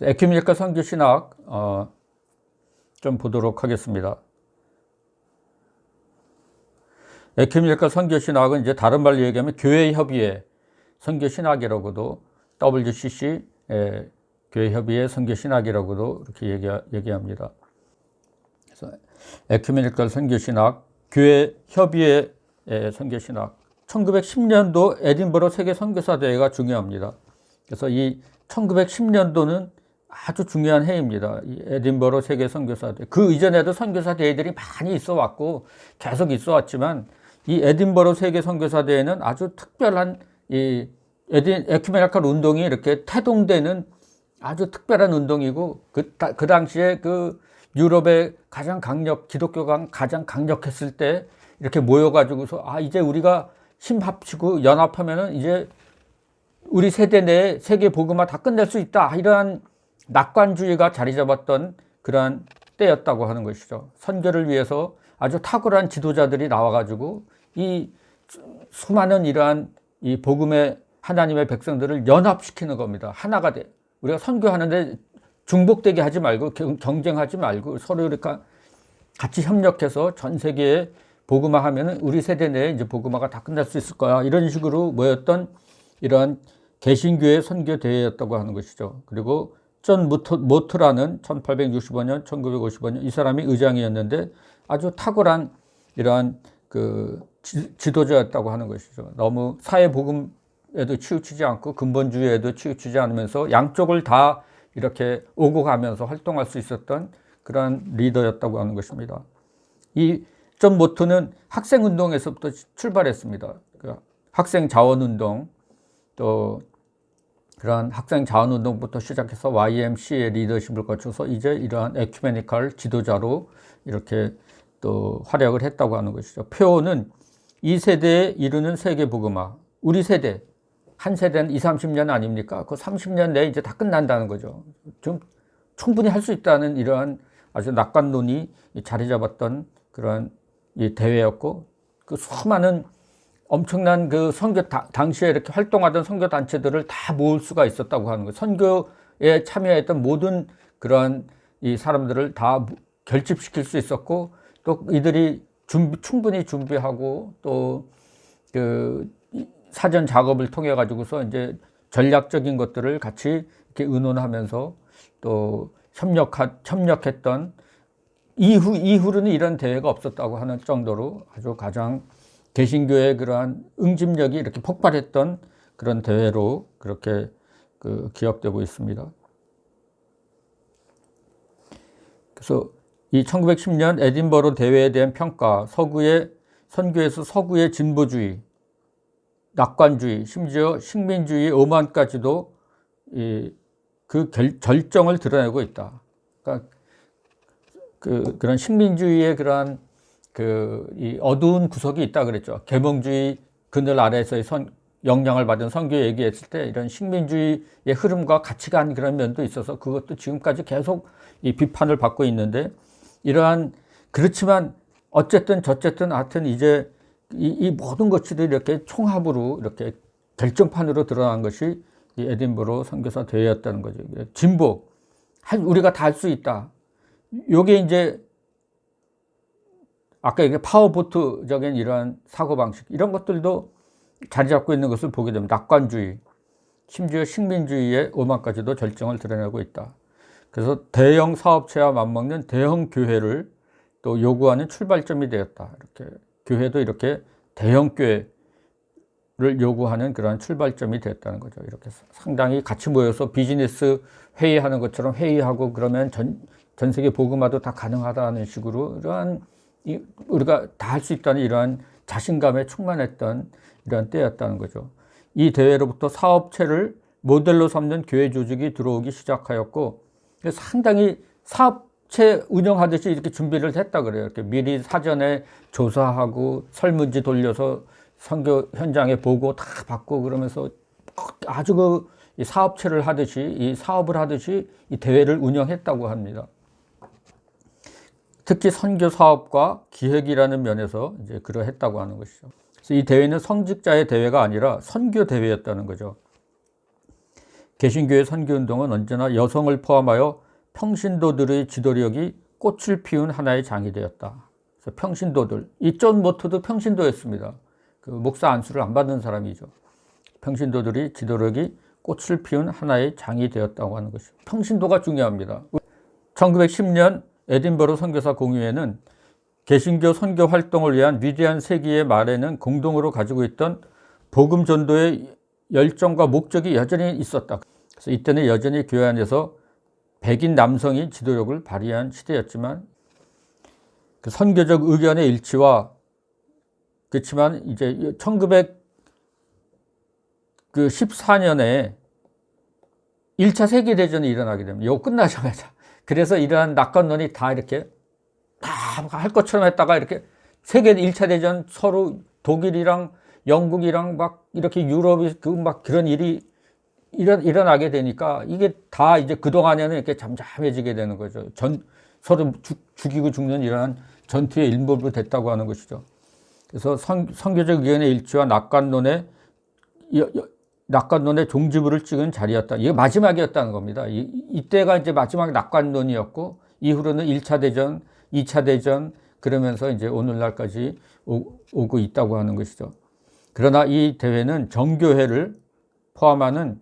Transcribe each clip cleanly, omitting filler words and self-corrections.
에큐메니컬 선교 신학 좀 보도록 하겠습니다. 에큐메니컬 선교 신학은 이제 다른 말로 얘기하면 교회 협의회 선교 신학이라고도 WCC 교회 협의회 선교 신학이라고도 이렇게 얘기합니다. 그래서 에큐메니컬 선교 신학, 교회 협의회 선교 신학. 1910년도 에딘버러 세계 선교사 대회가 중요합니다. 그래서 이 1910년도는 아주 중요한 해입니다. 이 에딘버러 세계 선교사 대회. 그 이전에도 선교사 대회들이 많이 있어 왔고 계속 있어 왔지만 이 에딘버러 세계 선교사 대회는 아주 특별한 이 에큐메니컬 운동이 이렇게 태동되는 아주 특별한 운동이고 그 당시에 그 유럽의 기독교가 가장 강력했을 때 이렇게 모여가지고서 이제 우리가 힘 합치고 연합하면은 이제 우리 세대 내에 세계 복음화 다 끝낼 수 있다. 이러한 낙관주의가 자리 잡았던 그러한 때였다고 하는 것이죠. 선교를 위해서 아주 탁월한 지도자들이 나와가지고 이 수많은 이러한 이 복음의 하나님의 백성들을 연합시키는 겁니다. 하나가 돼. 우리가 선교하는데 중복되게 하지 말고 경쟁하지 말고 서로 이렇게 같이 협력해서 전 세계에 복음화하면은 우리 세대 내에 이제 복음화가 다 끝날 수 있을 거야. 이런 식으로 모였던 이러한 개신교의 선교 대회였다고 하는 것이죠. 그리고 존 모트라는 1865년, 1955년 이 사람이 의장이었는데 아주 탁월한 이러한 그 지도자였다고 하는 것이죠. 너무 사회 복음에도 치우치지 않고 근본주의에도 치우치지 않으면서 양쪽을 다 이렇게 오고 가면서 활동할 수 있었던 그런 리더였다고 하는 것입니다. 이 존 모트는 학생운동에서부터 출발했습니다. 학생 자원운동, 또 그러한 학생 자원운동부터 시작해서 YMCA의 리더십을 거쳐서 이제 이러한 에큐메니컬 지도자로 이렇게 또 활약을 했다고 하는 것이죠. 표어는 이 세대에 이르는 세계 복음화. 우리 세대, 한 세대는 20, 30년 아닙니까? 그 30년 내에 이제 다 끝난다는 거죠. 좀 충분히 할 수 있다는 이러한 아주 낙관론이 자리 잡았던 그런 이 대회였고, 그 수많은 엄청난 그 선교 당시에 이렇게 활동하던 선교 단체들을 다 모을 수가 있었다고 하는 거예요. 선교에 참여했던 모든 그런 이 사람들을 다 결집시킬 수 있었고, 또 이들이 충분히 준비하고 또 그 사전 작업을 통해 가지고서 이제 전략적인 것들을 같이 이렇게 의논하면서 또 협력했던 이후로는 이런 대회가 없었다고 하는 정도로 아주 가장 개신교의 그러한 응집력이 이렇게 폭발했던 그런 대회로 그렇게 기억되고 있습니다. 그래서 이 1910년 에딘버러 대회에 대한 평가, 선교에서 서구의 진보주의, 낙관주의, 심지어 식민주의 오만까지도 그 절정을 드러내고 있다. 그러니까 그런 식민주의의 그러한 이 어두운 구석이 있다 그랬죠. 계몽주의 그늘 아래에서의 영향을 받은 선교 얘기했을 때 이런 식민주의의 흐름과 같이 간 그런 면도 있어서 그것도 지금까지 계속 이 비판을 받고 있는데, 이러한 그렇지만 어쨌든 저쨌든 하여튼 이제 이 모든 것들이 이렇게 총합으로 이렇게 결정판으로 드러난 것이 이 에딘버러 선교사 대회였다는 거죠. 진보, 우리가 다 할 수 있다. 요게 이제 아까 얘기한 파워보트적인 이러한 사고방식, 이런 것들도 자리 잡고 있는 것을 보게 됩니다. 낙관주의, 심지어 식민주의의 오만까지도 절정을 드러내고 있다. 그래서 대형 사업체와 맞먹는 대형 교회를 또 요구하는 출발점이 되었다. 이렇게 교회도 이렇게 대형 교회를 요구하는 그런 출발점이 되었다는 거죠. 이렇게 상당히 같이 모여서 비즈니스 회의하는 것처럼 회의하고 그러면 전 세계 복음화도 다 가능하다는 식으로 이러한 우리가 다 할 수 있다는 이러한 자신감에 충만했던 이런 때였다는 거죠. 이 대회로부터 사업체를 모델로 삼는 교회 조직이 들어오기 시작하였고, 상당히 사업체 운영하듯이 이렇게 준비를 했다 그래요. 이렇게 미리 사전에 조사하고 설문지 돌려서 선교 현장에 보고 다 받고 그러면서 아주 이 사업체를 하듯이 이 사업을 하듯이 이 대회를 운영했다고 합니다. 특히 선교 사업과 기획이라는 면에서 이제 그러했다고 하는 것이죠. 그래서 이 대회는 성직자의 대회가 아니라 선교 대회였다는 거죠. 개신교의 선교운동은 언제나 여성을 포함하여 평신도들의 지도력이 꽃을 피운 하나의 장이 되었다. 그래서 평신도들, 이 존 모트도 평신도였습니다. 그 목사 안수를 안 받는 사람이죠. 평신도들이 지도력이 꽃을 피운 하나의 장이 되었다고 하는 것이죠. 평신도가 중요합니다. 1910년 에딘버러 선교사 공유회는 개신교 선교 활동을 위한 위대한 세기의 말에는 공동으로 가지고 있던 복음 전도의 열정과 목적이 여전히 있었다. 그래서 이때는 여전히 교회 안에서 백인 남성이 지도력을 발휘한 시대였지만 그 선교적 의견의 일치와 그렇지만 이제 1914년에 1차 세계대전이 일어나게 됩니다. 이거 끝나자마자. 그래서 이러한 낙관론이 다 이렇게 다 할 것처럼 했다가 이렇게 세계 1차 대전 서로 독일이랑 영국이랑 막 이렇게 유럽이 막 그런 일이 일어나게 되니까 이게 다 이제 그동안에는 이렇게 잠잠해지게 되는 거죠. 서로 죽이고 죽는 이러한 전투의 일부로 됐다고 하는 것이죠. 그래서 선교적 의견의 일치와 낙관론의 종지부를 찍은 자리였다. 이게 마지막이었다는 겁니다. 이때가 이제 마지막 낙관론이었고, 이후로는 1차 대전, 2차 대전, 그러면서 이제 오늘날까지 오고 있다고 하는 것이죠. 그러나 이 대회는 정교회를 포함하는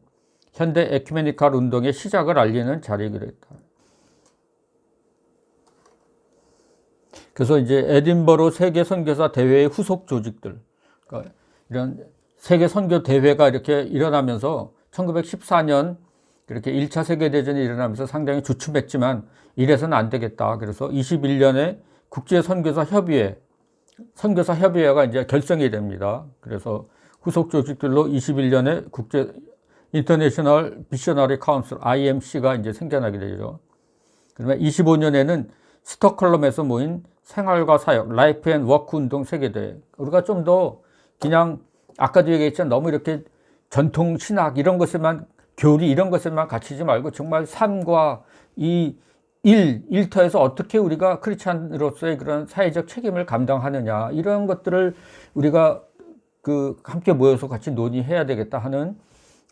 현대 에큐메니칼 운동의 시작을 알리는 자리이기도 했다. 그래서 이제 에딘버러 세계 선교사 대회의 후속 조직들, 그러니까 이런 세계 선교 대회가 이렇게 일어나면서 1914년 그렇게 1차 세계대전이 일어나면서 상당히 주춤했지만 이래서는 안 되겠다. 그래서 21년에 선교사협의회가 이제 결성이 됩니다. 그래서 후속 조직들로 21년에 국제 인터내셔널 미셔너리 카운슬 IMC가 이제 생겨나게 되죠. 그러면 25년에는 스톡홀름에서 모인 생활과 사역, 라이프 앤 워크 운동 세계대회. 우리가 좀 더 그냥 아까도 얘기했지만 너무 이렇게 전통 신학 이런 것에만 교리 이런 것에만 갇히지 말고 정말 삶과 이 일터에서 어떻게 우리가 크리스찬으로서의 그런 사회적 책임을 감당하느냐 이런 것들을 우리가 함께 모여서 같이 논의해야 되겠다 하는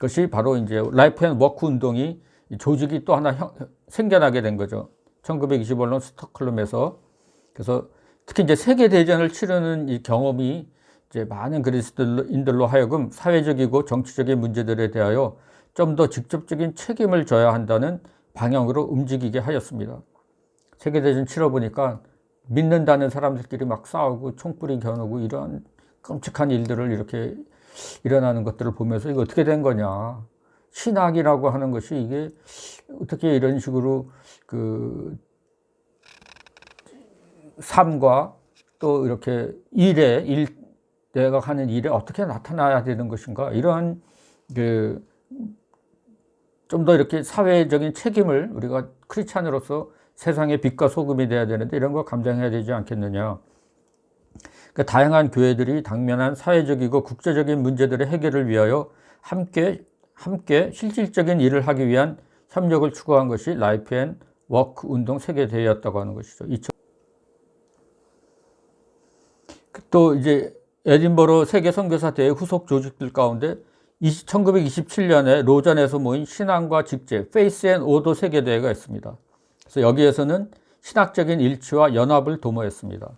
것이 바로 이제 라이프 앤 워크 운동이 조직이 또 하나 생겨나게 된 거죠. 1925년 스톡홀름에서. 그래서 특히 이제 세계 대전을 치르는 이 경험이 이제 많은 그리스도인들로 하여금 사회적이고 정치적인 문제들에 대하여 좀 더 직접적인 책임을 져야 한다는 방향으로 움직이게 하였습니다. 세계대전 치러보니까 믿는다는 사람들끼리 막 싸우고 총불이 겨누고 이런 끔찍한 일들을 이렇게 일어나는 것들을 보면서 이거 어떻게 된 거냐. 신학이라고 하는 것이 이게 어떻게 이런 식으로 그 삶과 또 이렇게 내가 하는 일에 어떻게 나타나야 되는 것인가. 이러한 좀 더 이렇게 사회적인 책임을 우리가 크리스찬으로서 세상의 빛과 소금이 돼야 되는데 이런 걸 감당해야 되지 않겠느냐. 그러니까 다양한 교회들이 당면한 사회적이고 국제적인 문제들의 해결을 위하여 함께 실질적인 일을 하기 위한 협력을 추구한 것이 라이프 앤 워크 운동 세계대회였다고 하는 것이죠. 또 이제 에딘버러 세계 선교사 대회 후속 조직들 가운데 1927년에 로잔에서 모인 신앙과 직제, 페이스 앤 오더 세계대회가 있습니다. 그래서 여기에서는 신학적인 일치와 연합을 도모했습니다.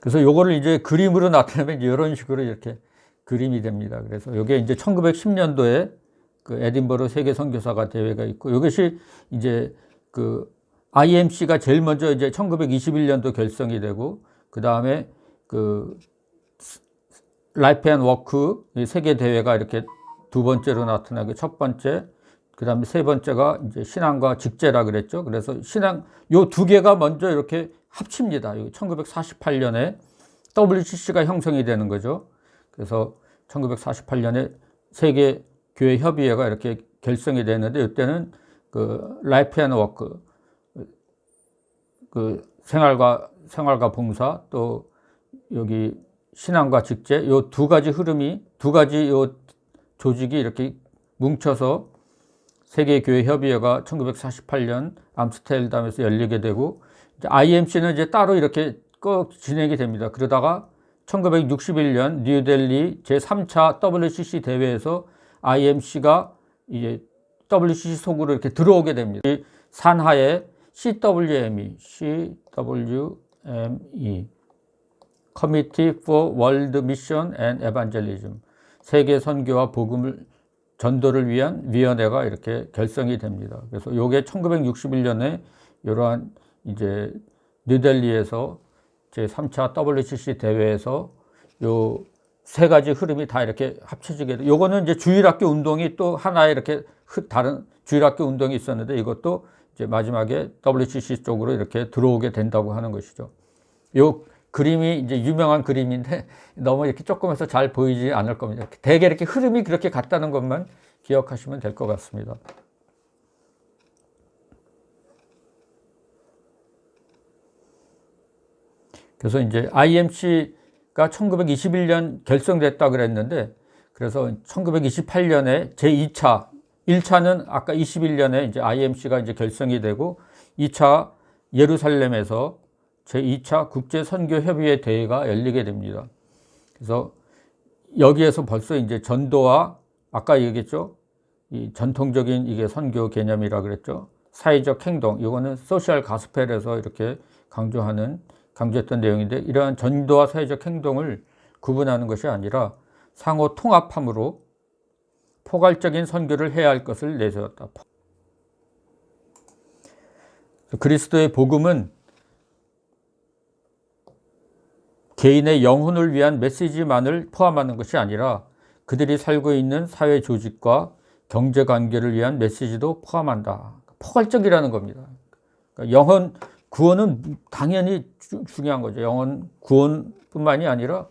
그래서 요거를 이제 그림으로 나타내면 이런 식으로 이렇게 그림이 됩니다. 그래서 이게 이제 1910년도에 그 에딘버러 세계 선교사가 대회가 있고 이것이 이제 그 IMC가 제일 먼저 이제 1921년도 결성이 되고 그 다음에 그 라이프 앤 워크 세계 대회가 이렇게 두 번째로 나타나고 첫 번째, 그 다음에 세 번째가 이제 신앙과 직제라 그랬죠. 그래서 요 두 개가 먼저 이렇게 합칩니다. 1948년에 WCC가 형성이 되는 거죠. 그래서 1948년에 세계 교회 협의회가 이렇게 결성이 되는데 이때는 그 라이프 앤 워크, 그 생활과 봉사 또 여기 신앙과 직제 요 두 가지 요 조직이 이렇게 뭉쳐서 세계교회협의회가 1948년 암스테르담에서 열리게 되고 이제 IMC는 이제 따로 이렇게 꼭 진행이 됩니다. 그러다가 1961년 뉴델리 제3차 WCC 대회에서 IMC가 이제 WCC 속으로 이렇게 들어오게 됩니다. 산하에 CWME, Committee for World Mission and Evangelism, 세계 선교와 복음을 전도를 위한 위원회가 이렇게 결성이 됩니다. 그래서 이게 1961년에 이러한 이제 뉴델리에서 제3차 WCC 대회에서 요 세 가지 흐름이 다 이렇게 합쳐지게 돼. 요거는 이제 주일학교 운동이 또 하나의 이렇게 다른 주일학교 운동이 있었는데 이것도 이제 마지막에 WCC 쪽으로 이렇게 들어오게 된다고 하는 것이죠. 요 그림이 이제 유명한 그림인데 너무 이렇게 조금해서 잘 보이지 않을 겁니다. 대개 이렇게 흐름이 그렇게 같다는 것만 기억하시면 될 것 같습니다. 그래서 이제 IMC가 1921년 결성됐다 그랬는데, 그래서 1928년에 제2차, 1차는 아까 21년에 이제 IMC가 이제 결성이 되고, 2차 예루살렘에서 제2차 국제선교협의회 대회가 열리게 됩니다. 그래서 여기에서 벌써 이제 전도와 아까 얘기했죠. 이 전통적인 이게 선교 개념이라 그랬죠. 사회적 행동, 이거는 소셜 가스펠에서 이렇게 강조했던 내용인데, 이러한 전도와 사회적 행동을 구분하는 것이 아니라 상호 통합함으로 포괄적인 선교를 해야 할 것을 내세웠다. 그리스도의 복음은 개인의 영혼을 위한 메시지만을 포함하는 것이 아니라 그들이 살고 있는 사회 조직과 경제 관계를 위한 메시지도 포함한다. 포괄적이라는 겁니다. 그러니까 영혼 구원은 당연히 중요한 거죠. 영혼 구원뿐만이 아니라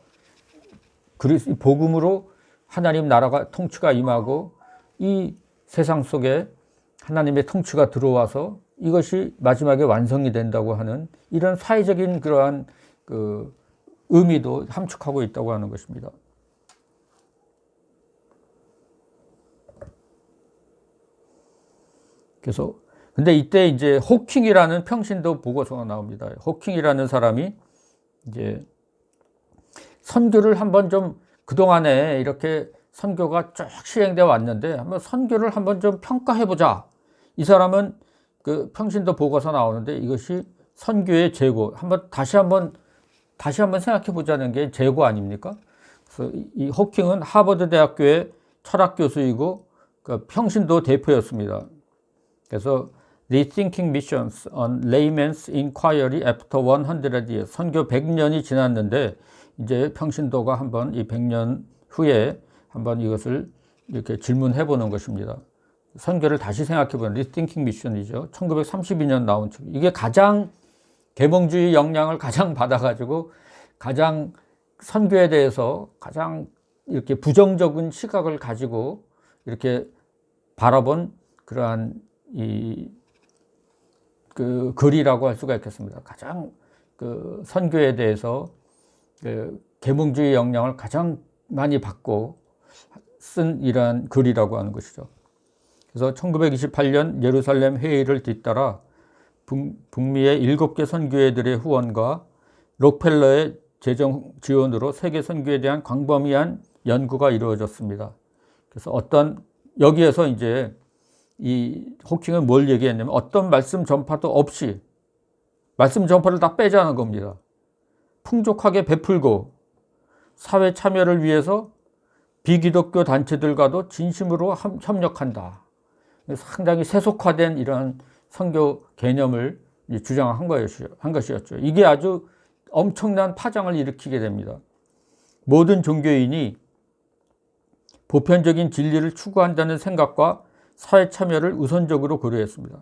복음으로 하나님 나라가 통치가 임하고 이 세상 속에 하나님의 통치가 들어와서 이것이 마지막에 완성이 된다고 하는 이런 사회적인 그러한 그 의미도 함축하고 있다고 하는 것입니다. 그래서 근데 이때 이제 호킹이라는 평신도 보고서가 나옵니다. 호킹이라는 사람이 이제 선교를 한번 좀 그동안에 이렇게 선교가 쭉 시행되어 왔는데 한번 선교를 한번 좀 평가해 보자. 이 사람은 그 평신도 보고서 나오는데 이것이 선교의 재고, 다시 한번 생각해 보자는 게 재고 아닙니까? 그래서 이 호킹은 하버드 대학교의 철학 교수이고 그 평신도 대표였습니다. 그래서 Rethinking Missions on Layman's Inquiry After 100 Years, 선교 100년이 지났는데 이제 평신도가 한번 이 100년 후에 한번 이것을 이렇게 질문해 보는 것입니다. 선교를 다시 생각해 보는 Rethinking Mission이죠. 1932년 나온 책. 이게 가장 계몽주의 영향을 가장 받아가지고 가장 선교에 대해서 가장 이렇게 부정적인 시각을 가지고 이렇게 바라본 그러한 그 글이라고 할 수가 있겠습니다. 가장 그 선교에 대해서 그 계몽주의 영향을 가장 많이 받고 쓴 이러한 글이라고 하는 것이죠. 그래서 1928년 예루살렘 회의를 뒤따라 북미의 7개 선교회들의 후원과 록펠러의 재정 지원으로 세계 선교에 대한 광범위한 연구가 이루어졌습니다. 그래서 여기에서 이제 이 호킹은 뭘 얘기했냐면 어떤 말씀 전파도 없이 말씀 전파를 다 빼자는 겁니다. 풍족하게 베풀고 사회 참여를 위해서 비기독교 단체들과도 진심으로 협력한다. 상당히 세속화된 이런 선교 개념을 주장한 것이었죠. 이게 아주 엄청난 파장을 일으키게 됩니다. 모든 종교인이 보편적인 진리를 추구한다는 생각과 사회 참여를 우선적으로 고려했습니다.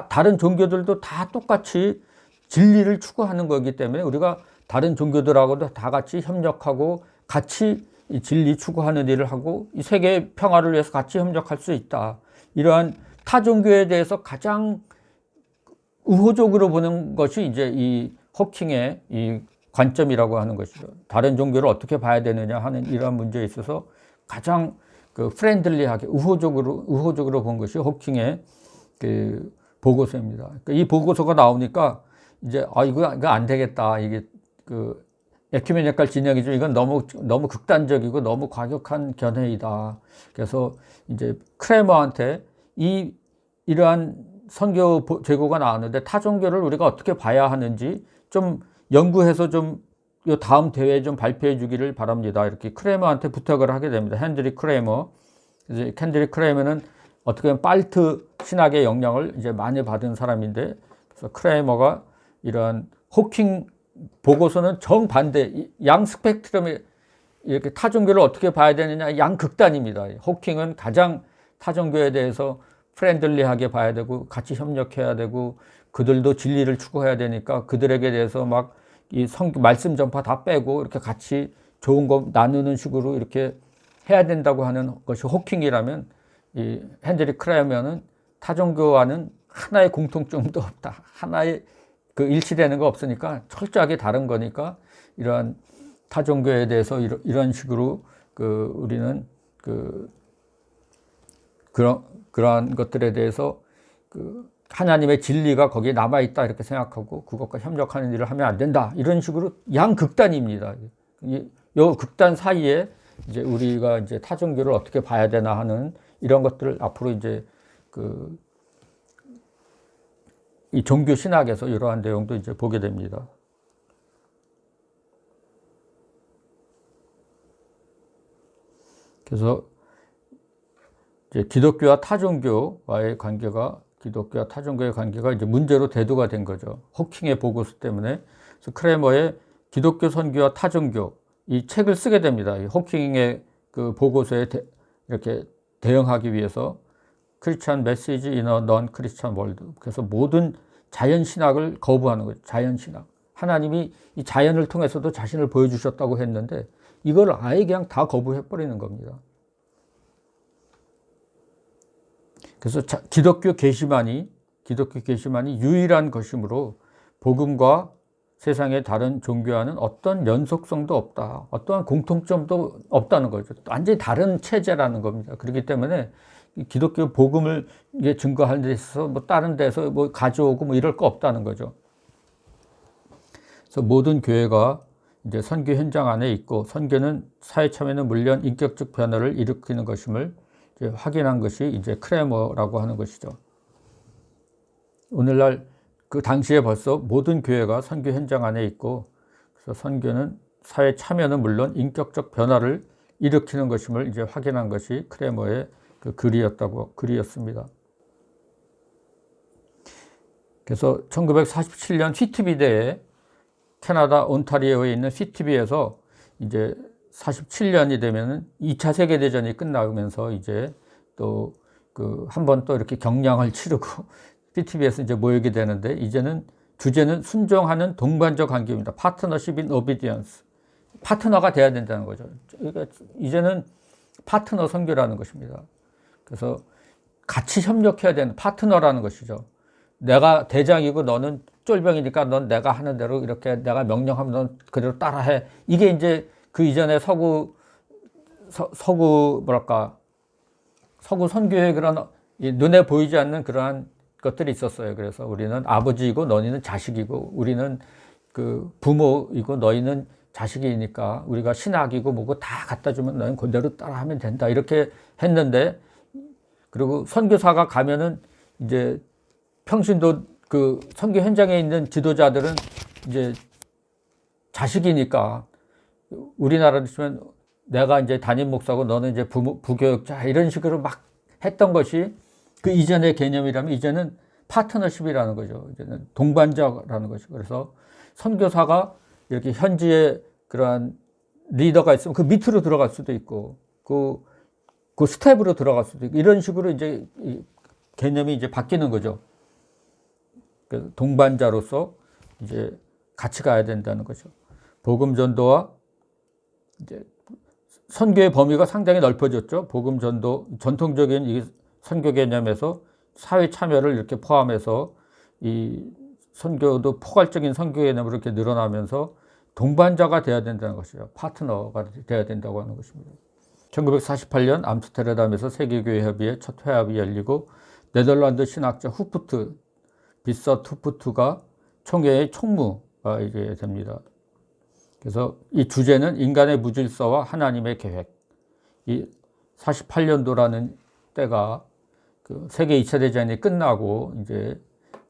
다른 종교들도 다 똑같이 진리를 추구하는 거기 때문에 우리가 다른 종교들하고도 다 같이 협력하고 같이 이 진리 추구하는 일을 하고 이 세계 평화를 위해서 같이 협력할 수 있다. 이러한 타 종교에 대해서 가장 우호적으로 보는 것이 이제 이 호킹의 이 관점이라고 하는 것이죠. 다른 종교를 어떻게 봐야 되느냐 하는 이러한 문제에 있어서 가장 그 프렌들리하게 우호적으로 본 것이 호킹의 그 보고서입니다. 그러니까 이 보고서가 나오니까 이제 이거 안 되겠다. 이게 그 에큐메니칼 진영이죠. 이건 너무 극단적이고 너무 과격한 견해이다. 그래서 이제 크레머한테 이러한 선교 제고가 나왔는데 타종교를 우리가 어떻게 봐야 하는지 좀 연구해서 좀 요 다음 대회에 좀 발표해 주기를 바랍니다. 이렇게 크레머한테 부탁을 하게 됩니다. 핸드릭 크레머. 이제 핸드릭 크레머는 어떻게 보면 발트 신학의 영향을 이제 많이 받은 사람인데, 그래서 크레머가 이러한 호킹 보고서는 정반대, 양 스펙트럼에 이렇게 타종교를 어떻게 봐야 되느냐, 양극단입니다. 호킹은 가장 타종교에 대해서 프렌들리하게 봐야 되고 같이 협력해야 되고 그들도 진리를 추구해야 되니까 그들에게 대해서 막 이 말씀 전파 다 빼고 이렇게 같이 좋은 거 나누는 식으로 이렇게 해야 된다고 하는 것이 호킹이라면, 이 핸드릭 크레머는 타종교와는 하나의 공통점도 없다. 하나의 그 일치되는 거 없으니까 철저하게 다른 거니까 이러한 타종교에 대해서 이런 식으로 우리는 그러한 것들에 대해서 하나님의 진리가 거기에 남아있다 이렇게 생각하고 그것과 협력하는 일을 하면 안 된다. 이런 식으로 양극단입니다. 이 극단 사이에 이제 우리가 이제 타종교를 어떻게 봐야 되나 하는 이런 것들을 앞으로 이제 이 종교 신학에서 이러한 내용도 이제 보게 됩니다. 그래서 이제 기독교와 타종교의 관계가 이제 문제로 대두가 된 거죠. 호킹의 보고서 때문에. 그래서 크레머의 기독교 선교와 타종교 이 책을 쓰게 됩니다. 호킹의 그 보고서에 이렇게 대응하기 위해서 크리스찬 메시지 인 어 넌 크리스찬 월드. 그래서 모든 자연 신학을 거부하는 거죠. 자연 신학. 하나님이 이 자연을 통해서도 자신을 보여주셨다고 했는데 이걸 아예 그냥 다 거부해 버리는 겁니다. 그래서 기독교 계시만이 유일한 것이므로 복음과 세상의 다른 종교와는 어떤 연속성도 없다. 어떠한 공통점도 없다는 거죠. 완전히 다른 체제라는 겁니다. 그렇기 때문에 기독교 복음을 증거하는 데 있어서 뭐 다른 데서 뭐 가져오고 뭐 이럴 거 없다는 거죠. 그래서 모든 교회가 이제 선교 현장 안에 있고 선교는 사회 참여는 물론 인격적 변화를 일으키는 것임을 이제 확인한 것이 이제 크레머라고 하는 것이죠. 오늘날 그 당시에 벌써 모든 교회가 선교 현장 안에 있고, 그래서 선교는 사회 참여는 물론 인격적 변화를 일으키는 것임을 이제 확인한 것이 크레머의 그 글이었습니다. 그래서 1947년 휘트비대에 캐나다 온타리오에 있는 휘트비에서 이제 47년이 되면은 2차 세계대전이 끝나면서 이제 또 한 번 또 이렇게 경량을 치르고 휘트비에서 이제 모이게 되는데, 이제는 주제는 순종하는 동반자 관계입니다. 파트너십 인 오비디언스. 파트너가 돼야 된다는 거죠. 그러니까 이제는 파트너 선교라는 것입니다. 그래서 같이 협력해야 되는 파트너라는 것이죠. 내가 대장이고 너는 쫄병이니까 넌 내가 하는 대로 이렇게 내가 명령하면 넌 그대로 따라해. 이게 이제 그 이전에 서구 선교의 그런 눈에 보이지 않는 그러한 것들이 있었어요. 그래서 우리는 아버지이고 너희는 자식이고, 우리는 그 부모이고 너희는 자식이니까 우리가 신학이고 뭐고 다 갖다 주면 너희는 그대로 따라하면 된다. 이렇게 했는데, 그리고 선교사가 가면은 이제 평신도 그 선교 현장에 있는 지도자들은 이제 자식이니까 우리나라로 치면 내가 이제 담임 목사고 너는 이제 부교육자 이런 식으로 막 했던 것이 그 이전의 개념이라면 이제는 파트너십이라는 거죠. 이제는 동반자라는 것이고, 그래서 선교사가 이렇게 현지에 그러한 리더가 있으면 그 밑으로 들어갈 수도 있고 그 스텝으로 들어갈 수도 있고, 이런 식으로 이제 개념이 이제 바뀌는 거죠. 그래서 동반자로서 이제 같이 가야 된다는 거죠. 복음 전도와 이제 선교의 범위가 상당히 넓어졌죠. 복음 전도, 전통적인 이 선교 개념에서 사회 참여를 이렇게 포함해서 이 선교도 포괄적인 선교 개념으로 이렇게 늘어나면서 동반자가 돼야 된다는 것이죠. 파트너가 돼야 된다고 하는 것입니다. 1948년 암스테르담에서 세계교회 협의회 첫 회합이 열리고 네덜란드 신학자 비서트 후프트가 총회의 총무가 이게 됩니다. 그래서 이 주제는 인간의 무질서와 하나님의 계획. 이 48년도라는 때가 그 세계 2차 대전이 끝나고 이제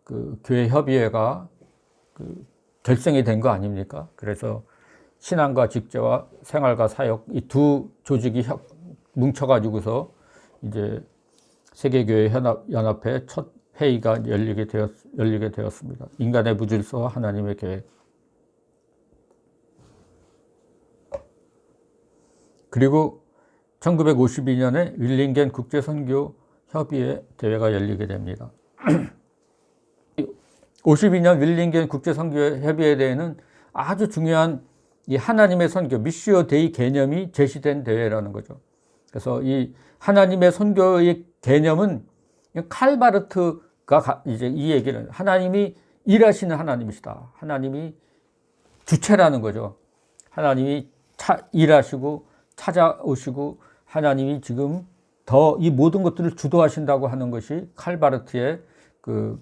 그 교회 협의회가 그 결성이 된 거 아닙니까? 그래서 신앙과 직제와 생활과 사역 이 두 조직이 뭉쳐가지고서 이제 세계교회 연합회 첫 회의가 열리게 되었습니다. 인간의 무질서와 하나님의 계획. 그리고 1952년에 윌링겐 국제선교협의회 대회가 열리게 됩니다. 52년 윌링겐 국제선교협의회 대회는 아주 중요한 이 하나님의 선교, 미시오 데이 개념이 제시된 대회라는 거죠. 그래서 이 하나님의 선교의 개념은 칼바르트가 이제 이 얘기를 하나님이 일하시는 하나님이시다. 하나님이 주체라는 거죠. 하나님이 일하시고 찾아오시고 하나님이 지금 더 이 모든 것들을 주도하신다고 하는 것이 칼바르트의 그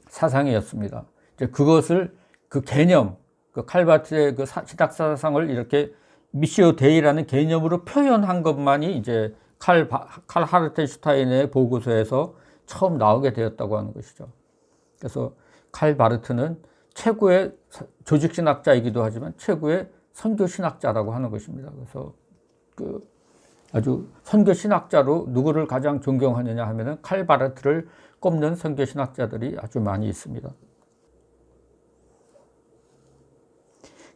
사상이었습니다. 이제 그것을 그 개념, 그 칼바르트의 그 신학 사상을 이렇게 미시오 데이라는 개념으로 표현한 것만이 이제 칼 하르텐슈타인의 보고서에서 처음 나오게 되었다고 하는 것이죠. 그래서 칼 바르트는 최고의 조직신학자이기도 하지만 최고의 선교신학자라고 하는 것입니다. 그래서 그 아주 선교신학자로 누구를 가장 존경하느냐 하면은 칼 바르트를 꼽는 선교신학자들이 아주 많이 있습니다.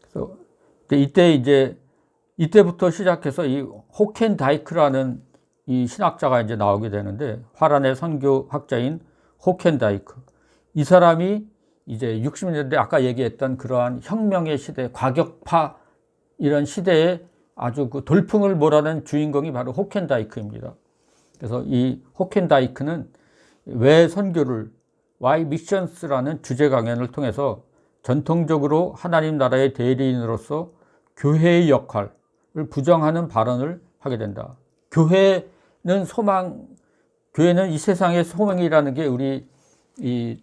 그래서 이때부터 시작해서 이 호켄다이크라는 이 신학자가 이제 나오게 되는데, 화란의 선교학자인 호켄다이크. 이 사람이 이제 60년대 아까 얘기했던 그러한 혁명의 시대, 과격파 이런 시대에 아주 그 돌풍을 몰아낸 주인공이 바로 호켄다이크입니다. 그래서 이 호켄다이크는 왜 선교를, Why Missions라는 주제 강연을 통해서 전통적으로 하나님 나라의 대리인으로서 교회의 역할을 부정하는 발언을 하게 된다. 교회는 소망, 교회는 이 세상의 소망이라는 게 우리 이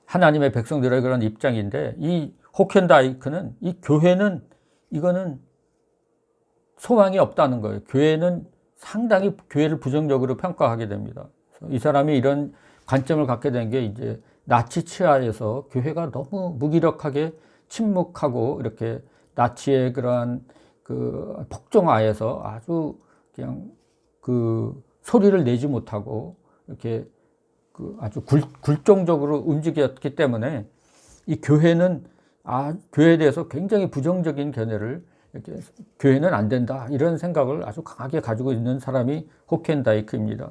하나님의 백성들의 그런 입장인데, 이 호켄다이크는 이 교회는 이거는 소망이 없다는 거예요. 교회는 상당히 교회를 부정적으로 평가하게 됩니다. 이 사람이 이런 관점을 갖게 된 게 이제 나치 치하에서 교회가 너무 무기력하게 침묵하고 이렇게 나치의 그러한 그 폭정하에서 아주 그냥 그 소리를 내지 못하고 이렇게 그 아주 굴종적으로 움직였기 때문에 이 교회는 교회에 대해서 굉장히 부정적인 견해를 이렇게 교회는 안 된다 이런 생각을 아주 강하게 가지고 있는 사람이 호켄다이크입니다.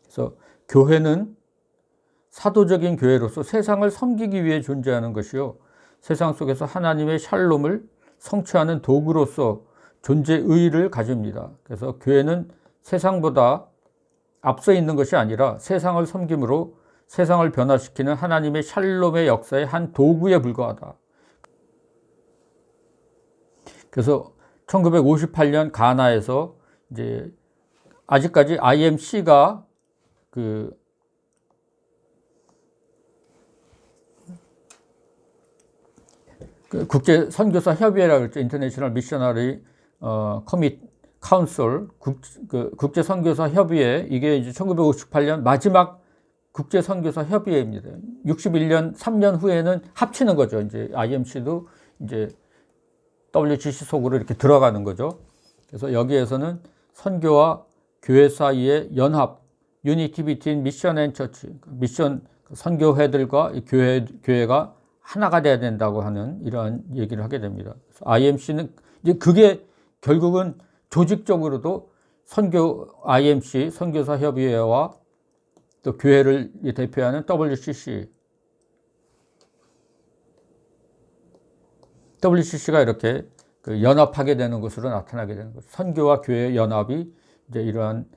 그래서 교회는 사도적인 교회로서 세상을 섬기기 위해 존재하는 것이요, 세상 속에서 하나님의 샬롬을 성취하는 도구로서 존재 의의를 가집니다. 그래서 교회는 세상보다 앞서 있는 것이 아니라 세상을 섬김으로 세상을 변화시키는 하나님의 샬롬의 역사의 한 도구에 불과하다. 그래서 1958년 가나에서 이제 아직까지 IMC가 그 국제 선교사 협의회라고 그랬죠. 인터내셔널 미셔너리 카운슬, 국제 선교사 협의회. 이게 이제 1958년 마지막 국제 선교사 협의회입니다. 61년 3년 후에는 합치는 거죠. 이제 IMC도 이제 WCC 속으로 이렇게 들어가는 거죠. 그래서 여기에서는 선교와 교회 사이의 연합, 유니티 비트윈 미션 앤 처치, 미션 선교회들과 교회가 하나가 돼야 된다고 하는 이러한 얘기를 하게 됩니다. 그래서 IMC는 이제 그게 결국은 조직적으로도 IMC 선교사 협의회와 또 교회를 대표하는 WCC가 이렇게 그 연합하게 되는 것으로 나타나게 되는 거죠. 선교와 교회 연합이 이제 이러한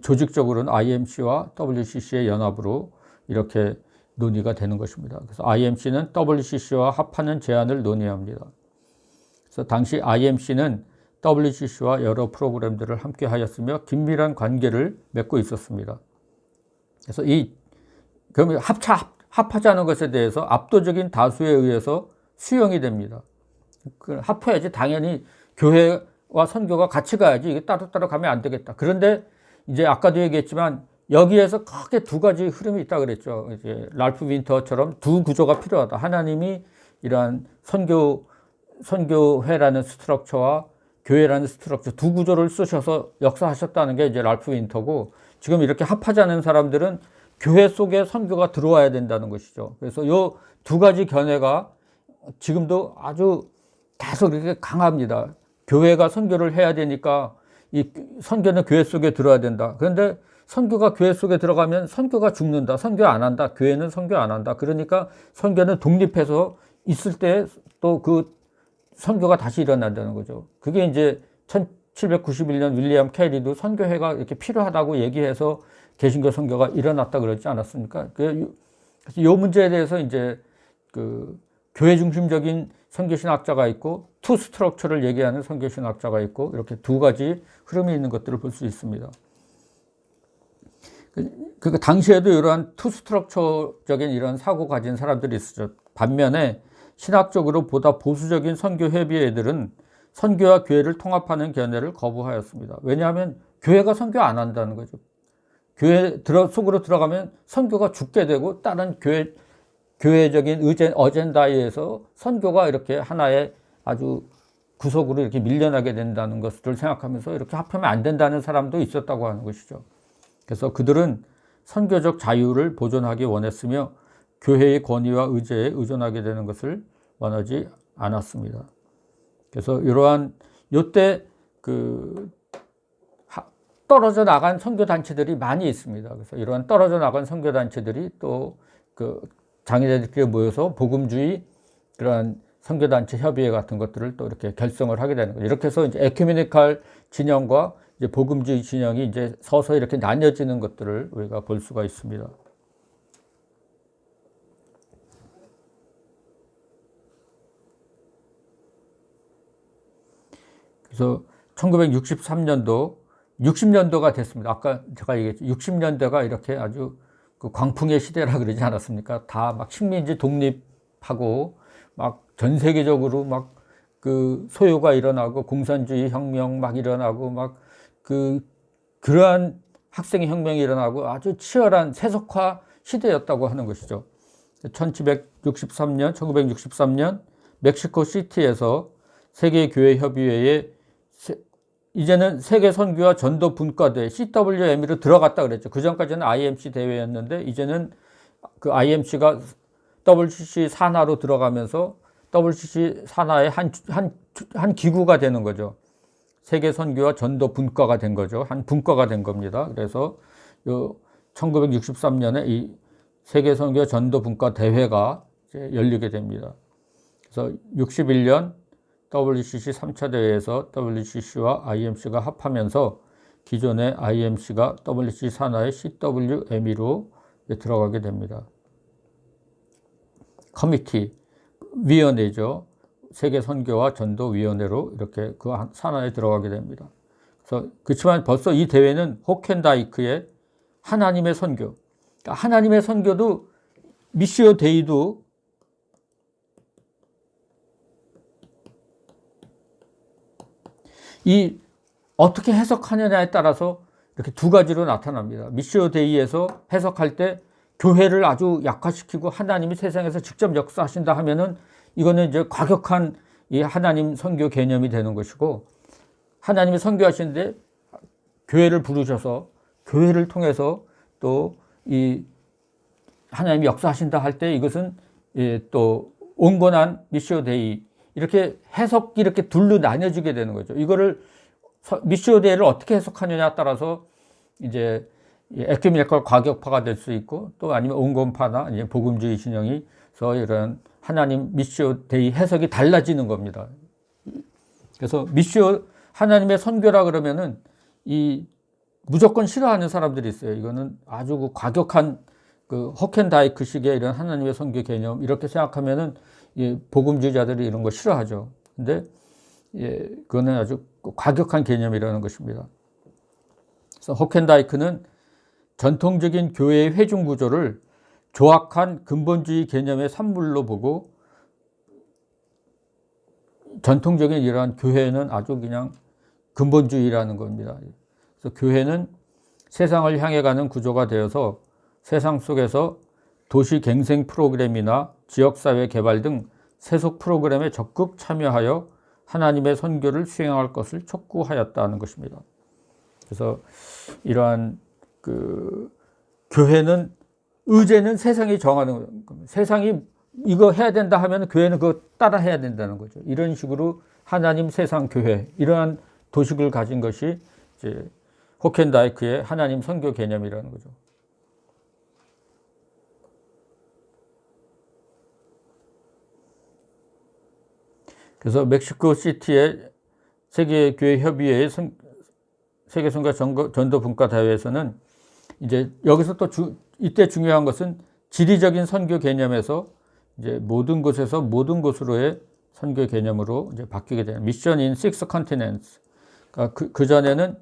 조직적으로는 IMC와 WCC의 연합으로 이렇게 논의가 되는 것입니다. 그래서 IMC는 WCC와 합하는 제안을 논의합니다. 그래서 당시 IMC는 WCC와 여러 프로그램들을 함께 하였으며 긴밀한 관계를 맺고 있었습니다. 그래서 그러면 합하자는 것에 대해서 압도적인 다수에 의해서 수용이 됩니다. 합해야지 당연히 교회와 선교가 같이 가야지 이게 따로따로 가면 안 되겠다. 그런데 이제 아까도 얘기했지만 여기에서 크게 두 가지 흐름이 있다 그랬죠. 이제 랄프 윈터처럼 두 구조가 필요하다. 하나님이 이러한 선교회라는 스트럭처와 교회라는 스트럭처 두 구조를 쓰셔서 역사하셨다는 게 이제 랄프 윈터고, 지금 이렇게 합하지 않은 사람들은 교회 속에 선교가 들어와야 된다는 것이죠. 그래서 요 두 가지 견해가 지금도 아주 계속 이렇게 강합니다. 교회가 선교를 해야 되니까 이 선교는 교회 속에 들어야 된다. 그런데 선교가 교회 속에 들어가면 선교가 죽는다. 선교 안 한다. 교회는 선교 안 한다. 그러니까 선교는 독립해서 있을 때 또 그 선교가 다시 일어난다는 거죠. 그게 이제 1791년 윌리엄 캐리도 선교회가 이렇게 필요하다고 얘기해서 개신교 선교가 일어났다 그러지 않았습니까? 그래서 이 문제에 대해서 이제 그 교회 중심적인 선교신학자가 있고 투 스트럭처를 얘기하는 선교신학자가 있고 이렇게 두 가지 흐름이 있는 것들을 볼 수 있습니다. 그러니까 당시에도 이러한 투 스트럭처적인 이런 사고 가진 사람들이 있었죠. 반면에 신학적으로 보다 보수적인 선교 회비애들은 선교와 교회를 통합하는 견해를 거부하였습니다. 왜냐하면 교회가 선교 안 한다는 거죠. 교회 속으로 들어가면 선교가 죽게 되고 다른 교회적인 어젠다에 의해서 선교가 이렇게 하나의 아주 구석으로 이렇게 밀려나게 된다는 것을 생각하면서 이렇게 합하면 안 된다는 사람도 있었다고 하는 것이죠. 그래서 그들은 선교적 자유를 보존하기 원했으며 교회의 권위와 의제에 의존하게 되는 것을 원하지 않았습니다. 그래서 이러한 요때 떨어져 나간 선교 단체들이 많이 있습니다. 그래서 이러한 떨어져 나간 선교 단체들이 또 장애자들끼리 모여서 복음주의 그러한 선교단체 협의회 같은 것들을 또 이렇게 결성을 하게 되는 거죠. 이렇게 해서 이제 에큐메니칼 진영과 이제 복음주의 진영이 이제 서서히 이렇게 나뉘어지는 것들을 우리가 볼 수가 있습니다. 그래서 1963년도, 60년도가 됐습니다. 아까 제가 얘기했죠. 60년대가 이렇게 아주 그 광풍의 시대라 그러지 않았습니까? 다 막 식민지 독립하고 막 전 세계적으로 막 그 소요가 일어나고 공산주의 혁명 막 일어나고 막 그러한 학생의 혁명이 일어나고 아주 치열한 세속화 시대였다고 하는 것이죠. 1963년 멕시코 시티에서 세계교회협의회에 이제는 세계선교와 전도 분과대 CWME로 들어갔다 그랬죠. 그 전까지는 IMC 대회였는데 이제는 그 IMC가 WCC 산하로 들어가면서 WCC 산하의 한 기구가 되는 거죠. 세계선교와 전도 분과가 된 거죠. 한 분과가 된 겁니다. 그래서 1963년에 이 세계선교 전도 분과 대회가 이제 열리게 됩니다. 그래서 61년 WCC 3차 대회에서 WCC와 IMC가 합하면서 기존의 IMC가 WCC 산하의 CWME로 들어가게 됩니다. 커미티, 위원회죠. 세계선교와 전도위원회로 이렇게 그 산하에 들어가게 됩니다. 그래서 그렇지만 벌써 이 대회는 호켄다이크의 하나님의 선교, 그러니까 하나님의 선교도 미시오 데이도 이 어떻게 해석하느냐에 따라서 이렇게 두 가지로 나타납니다. 미시오 데이에서 해석할 때 교회를 아주 약화시키고 하나님이 세상에서 직접 역사하신다 하면은 이거는 이제 과격한 이 하나님 선교 개념이 되는 것이고, 하나님이 선교하시는데 교회를 부르셔서 교회를 통해서 또 이 하나님이 역사하신다 할 때 이것은 또 온건한 미시오 데이, 이렇게 해석이 이렇게 둘로 나뉘어지게 되는 거죠. 이거를 미시오 데이를 어떻게 해석하느냐에 따라서 이제 에큐메니컬 과격파가 될 수 있고, 또 아니면 온건파나 이제 복음주의 진영이서 이런 하나님 미시오 데이 해석이 달라지는 겁니다. 그래서 미시오 하나님의 선교라 그러면은 이 무조건 싫어하는 사람들이 있어요. 이거는 아주 그 과격한 그 호켄다이크식의 이런 하나님의 선교 개념 이렇게 생각하면은 복음주의자들이 이런 거 싫어하죠. 근데 그거는 아주 과격한 개념이라는 것입니다. 그래서 호켄다이크는 전통적인 교회의 회중 구조를 조악한 근본주의 개념의 산물로 보고 전통적인 이러한 교회는 아주 그냥 근본주의라는 겁니다. 그래서 교회는 세상을 향해 가는 구조가 되어서 세상 속에서 도시 갱생 프로그램이나 지역사회 개발 등 세속 프로그램에 적극 참여하여 하나님의 선교를 수행할 것을 촉구하였다는 것입니다. 그래서 이러한 교회는 의제는 세상이 정하는 겁니다. 세상이 이거 해야 된다 하면 교회는 그거 따라 해야 된다는 거죠. 이런 식으로 하나님, 세상, 교회 이러한 도식을 가진 것이 이제 호켄다이크의 하나님 선교 개념이라는 거죠. 그래서 멕시코 시티의 세계교회협의회의 세계선교 전도 분과 대회에서는 이제 여기서 또 이때 중요한 것은 지리적인 선교 개념에서 이제 모든 곳에서 모든 곳으로의 선교 개념으로 이제 바뀌게 되는 미션 인 식스 컨티넨트. 그러니까 그 전에는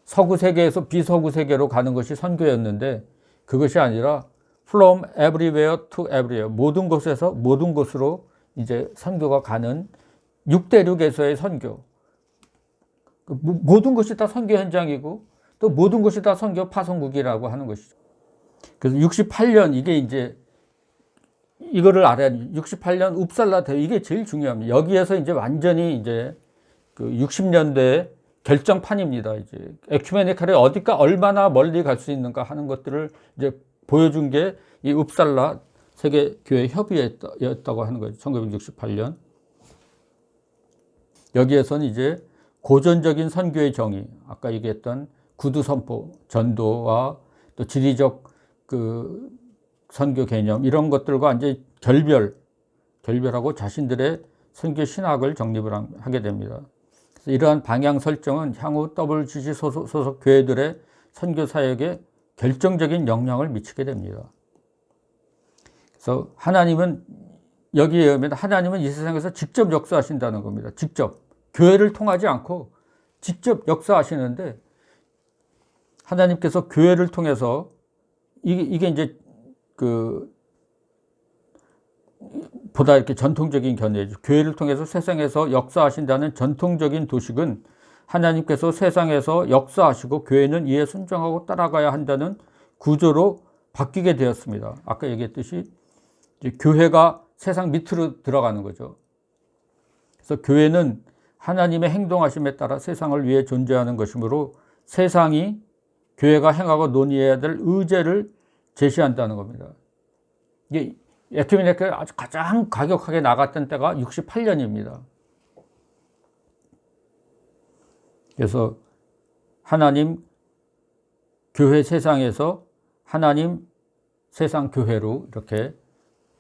서구 세계에서 비서구 세계로 가는 것이 선교였는데 그것이 아니라 from everywhere to everywhere 모든 곳에서 모든 곳으로 이제 선교가 가는 육대륙에서의 선교. 모든 것이 다 선교 현장이고 또 모든 것이 다 선교 파송국이라고 하는 것이죠. 그래서 68년 이게 이제 이거를 알아야 68년 웁살라 대회 이게 제일 중요합니다. 여기에서 이제 완전히 이제 60년대 결정판입니다. 이제 에큐메니칼이 어디까 얼마나 멀리 갈 수 있는가 하는 것들을 이제 보여준 게 이 웁살라 세계교회 협의회였다고 하는 거죠. 1968년. 여기에서는 이제 고전적인 선교의 정의, 아까 얘기했던 구두 선포, 전도와 또 지리적 선교 개념 이런 것들과 이제 결별하고 자신들의 선교 신학을 정립을 하게 됩니다. 그래서 이러한 방향 설정은 향후 WCC 소속 교회들의 선교 사역에 결정적인 영향을 미치게 됩니다. 그래서 하나님은 여기에 의하면 하나님은 이 세상에서 직접 역사하신다는 겁니다. 직접 교회를 통하지 않고 직접 역사하시는데 하나님께서 교회를 통해서 이게 이제 보다 이렇게 전통적인 견해죠. 교회를 통해서 세상에서 역사하신다는 전통적인 도식은 하나님께서 세상에서 역사하시고 교회는 이에 순종하고 따라가야 한다는 구조로 바뀌게 되었습니다. 아까 얘기했듯이 이제 교회가 세상 밑으로 들어가는 거죠. 그래서 교회는 하나님의 행동하심에 따라 세상을 위해 존재하는 것이므로 세상이 교회가 행하고 논의해야 될 의제를 제시한다는 겁니다. 이게 에큐메니칼이 아주 가장 과격하게 나갔던 때가 68년입니다. 그래서 하나님 교회 세상에서 하나님 세상 교회로 이렇게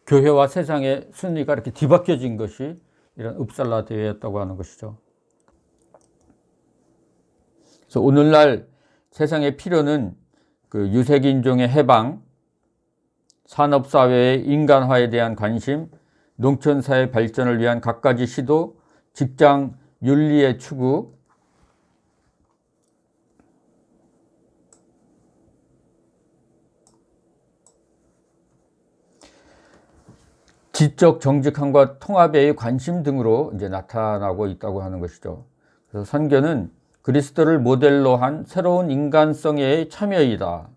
교회와 세상의 순위가 이렇게 뒤바뀌어진 것이 이런 웁살라 대회였다고 하는 것이죠. 그래서 오늘날 세상의 필요는 유색인종의 해방, 산업사회의 인간화에 대한 관심, 농촌사회 발전을 위한 갖가지 시도, 직장 윤리의 추구, 지적 정직함과 통합의 관심 등으로 이제 나타나고 있다고 하는 것이죠. 그래서 선교는 그리스도를 모델로 한 새로운 인간성의 참여이다.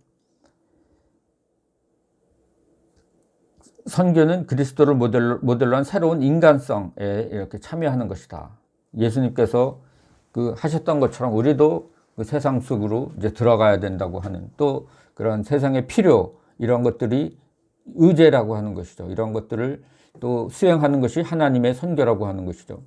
선교는 그리스도를 모델로 한 새로운 인간성에 이렇게 참여하는 것이다. 예수님께서 하셨던 것처럼 우리도 세상 속으로 이제 들어가야 된다고 하는 또 그런 세상의 필요 이런 것들이 의제라고 하는 것이죠. 이런 것들을 또 수행하는 것이 하나님의 선교라고 하는 것이죠.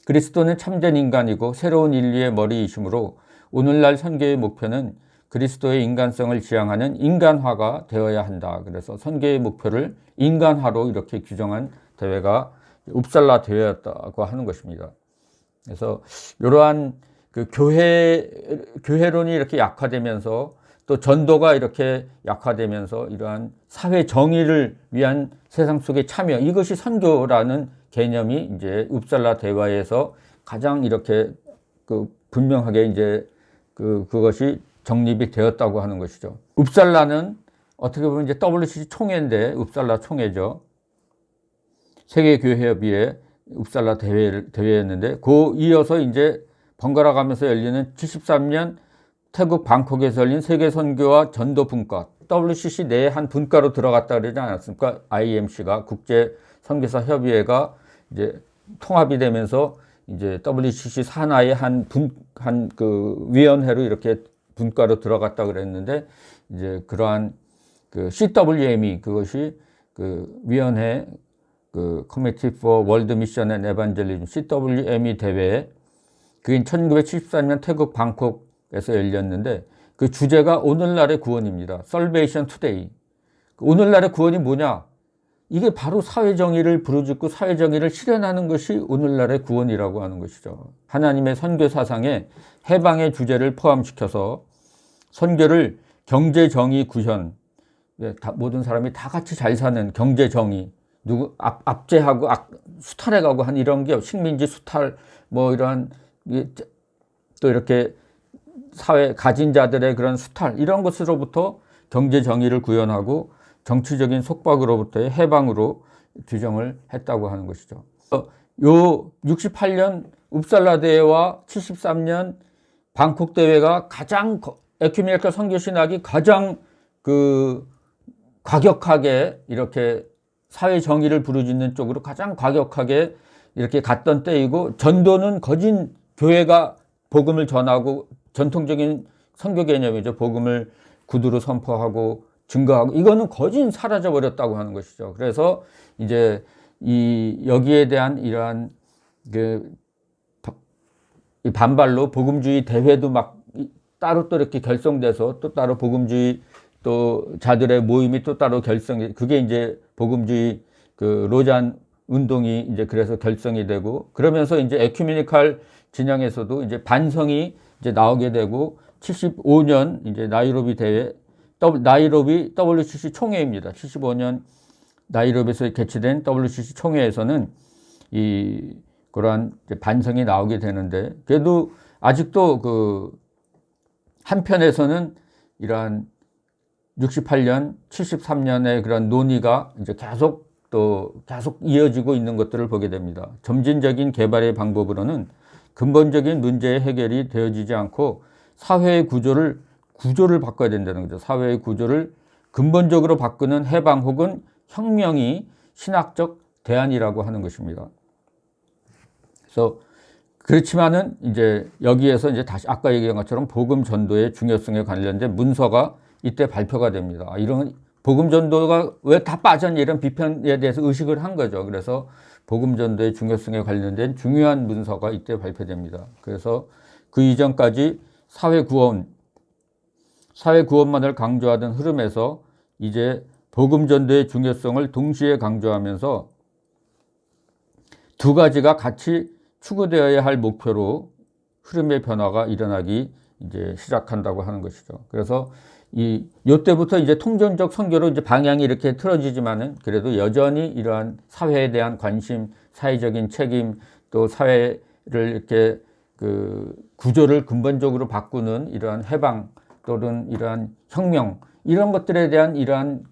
그리스도는 참된 인간이고 새로운 인류의 머리이시므로 오늘날 선교의 목표는 그리스도의 인간성을 지향하는 인간화가 되어야 한다. 그래서 선교의 목표를 인간화로 이렇게 규정한 대회가 웁살라 대회였다고 하는 것입니다. 그래서 이러한 교회론이 이렇게 약화되면서 또 전도가 이렇게 약화되면서 이러한 사회 정의를 위한 세상 속의 참여 이것이 선교라는 개념이 이제 웁살라 대화에서 가장 이렇게 분명하게 이제 그것이 정립이 되었다고 하는 것이죠. 웁살라는 어떻게 보면 이제 WCC 총회인데 웁살라 총회죠. 세계교회협의회 웁살라 대회였는데, 그 이어서 이제 번갈아 가면서 열리는 73년 태국 방콕에서 열린 세계 선교와 전도 분과, WCC 내에 한 분과로 들어갔다 그러지 않았습니까? IMC가, 국제 선교사 협의회가 이제 통합이 되면서 이제 WCC 산하의 한 그 위원회로 이렇게 분과로 들어갔다 그랬는데, 이제 그러한 그 CWME, 그것이 그 위원회, 그 Committee for World Mission and Evangelism, CWME 대회, 그게 1974년 태국 방콕에서 열렸는데, 그 주제가 오늘날의 구원입니다. Salvation Today. 오늘날의 구원이 뭐냐? 이게 바로 사회정의를 부르짖고 사회정의를 실현하는 것이 오늘날의 구원이라고 하는 것이죠. 하나님의 선교 사상에 해방의 주제를 포함시켜서 선교를 경제정의 구현, 모든 사람이 다 같이 잘 사는 경제정의, 누구 압제하고 수탈해가고 한 이런 게 식민지 수탈, 뭐 이러한 또 이렇게 사회 가진 자들의 그런 수탈, 이런 것으로부터 경제 정의를 구현하고 정치적인 속박으로부터의 해방으로 규정을 했다고 하는 것이죠. 요 68년 웁살라 대회와 73년 방콕 대회가 가장 에큐메니컬 선교 신학이 가장 그 과격하게 이렇게 사회 정의를 부르짖는 쪽으로 가장 과격하게 이렇게 갔던 때이고, 전도는 거진 교회가 복음을 전하고 전통적인 선교 개념이죠. 복음을 구두로 선포하고 증거하고, 이거는 거진 사라져 버렸다고 하는 것이죠. 그래서 이제 여기에 대한 이러한 그 반발로 복음주의 대회도 막 따로 또 이렇게 결성돼서 또 따로 복음주의 또 자들의 모임이 또 따로 그게 이제 복음주의 그 로잔 운동이 이제 그래서 결성이 되고, 그러면서 이제 에큐메니칼 진영에서도 이제 반성이 이제 나오게 되고, 75년 이제 나이로비 대회, 나이로비 WCC 총회입니다. 75년 나이로비에서 개최된 WCC 총회에서는 그러한 반성이 나오게 되는데, 그래도 아직도 그 한편에서는 이러한 68년, 73년의 그런 논의가 이제 계속 이어지고 있는 것들을 보게 됩니다. 점진적인 개발의 방법으로는 근본적인 문제의 해결이 되어지지 않고 사회의 구조를 바꿔야 된다는 거죠. 사회의 구조를 근본적으로 바꾸는 해방 혹은 혁명이 신학적 대안이라고 하는 것입니다. 그래서 그렇지만은 이제 여기에서 이제 다시 아까 얘기한 것처럼 복음 전도의 중요성에 관련된 문서가 이때 발표가 됩니다. 이런 복음 전도가 왜 다 빠졌냐, 이런 비판에 대해서 의식을 한 거죠. 그래서 복음 전도의 중요성에 관련된 중요한 문서가 이때 발표됩니다. 그래서 그 이전까지 사회 구원만을 강조하던 흐름에서 이제 복음 전도의 중요성을 동시에 강조하면서 두 가지가 같이 추구되어야 할 목표로 흐름의 변화가 일어나기 이제 시작한다고 하는 것이죠. 그래서 요때부터 이제 통전적 선교로 이제 방향이 이렇게 틀어지지만은, 그래도 여전히 이러한 사회에 대한 관심, 사회적인 책임, 또 사회를 이렇게 그 구조를 근본적으로 바꾸는 이러한 해방 또는 이러한 혁명, 이런 것들에 대한 이러한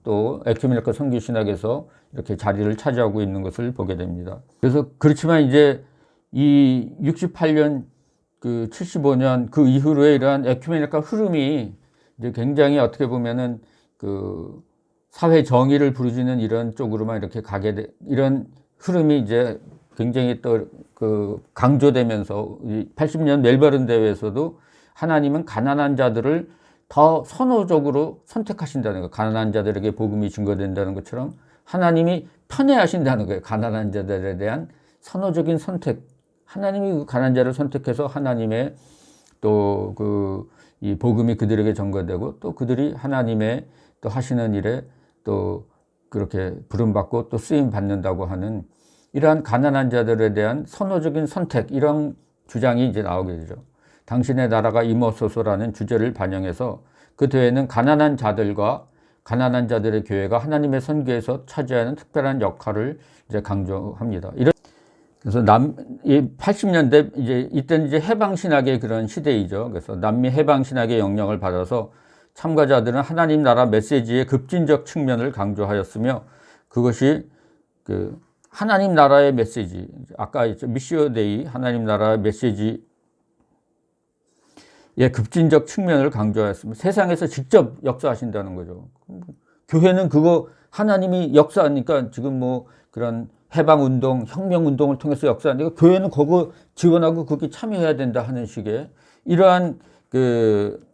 또 에큐메니컬 선교 신학에서 이렇게 자리를 차지하고 있는 것을 보게 됩니다. 그래서 그렇지만 이제 이 68년 75년 그 이후로의 이러한 에큐메니컬 흐름이 이제 굉장히 어떻게 보면은 그 사회 정의를 부르짖는 이런 쪽으로만 이렇게 이런 흐름이 이제 굉장히 또 강조되면서 80년 멜버른 대회에서도 하나님은 가난한 자들을 더 선호적으로 선택하신다는 거예요. 가난한 자들에게 복음이 증거된다는 것처럼 하나님이 편애하신다는 거예요. 가난한 자들에 대한 선호적인 선택. 하나님이 가난한 자를 선택해서 하나님의 또 이 복음이 그들에게 전거되고, 또 그들이 하나님의 또 하시는 일에 또 그렇게 부름받고 또 쓰임 받는다고 하는 이러한 가난한 자들에 대한 선호적인 선택, 이런 주장이 이제 나오게 되죠. 당신의 나라가 임하소서라는 주제를 반영해서 그 대회는 가난한 자들과 가난한 자들의 교회가 하나님의 선교에서 차지하는 특별한 역할을 이제 강조합니다. 그래서 80년대 이때는 이제 해방신학의 그런 시대이죠. 그래서 남미 해방신학의 영향을 받아서 참가자들은 하나님 나라 메시지의 급진적 측면을 강조하였으며, 그것이 하나님 나라의 메시지, 아까 미시오 데이 하나님 나라의 메시지의 급진적 측면을 강조하였습니다. 세상에서 직접 역사하신다는 거죠. 교회는 그거 하나님이 역사하니까 지금 뭐 그런 해방운동, 혁명운동을 통해서 역사하니까 교회는 그거 지원하고 거기 참여해야 된다 하는 식의 이러한 그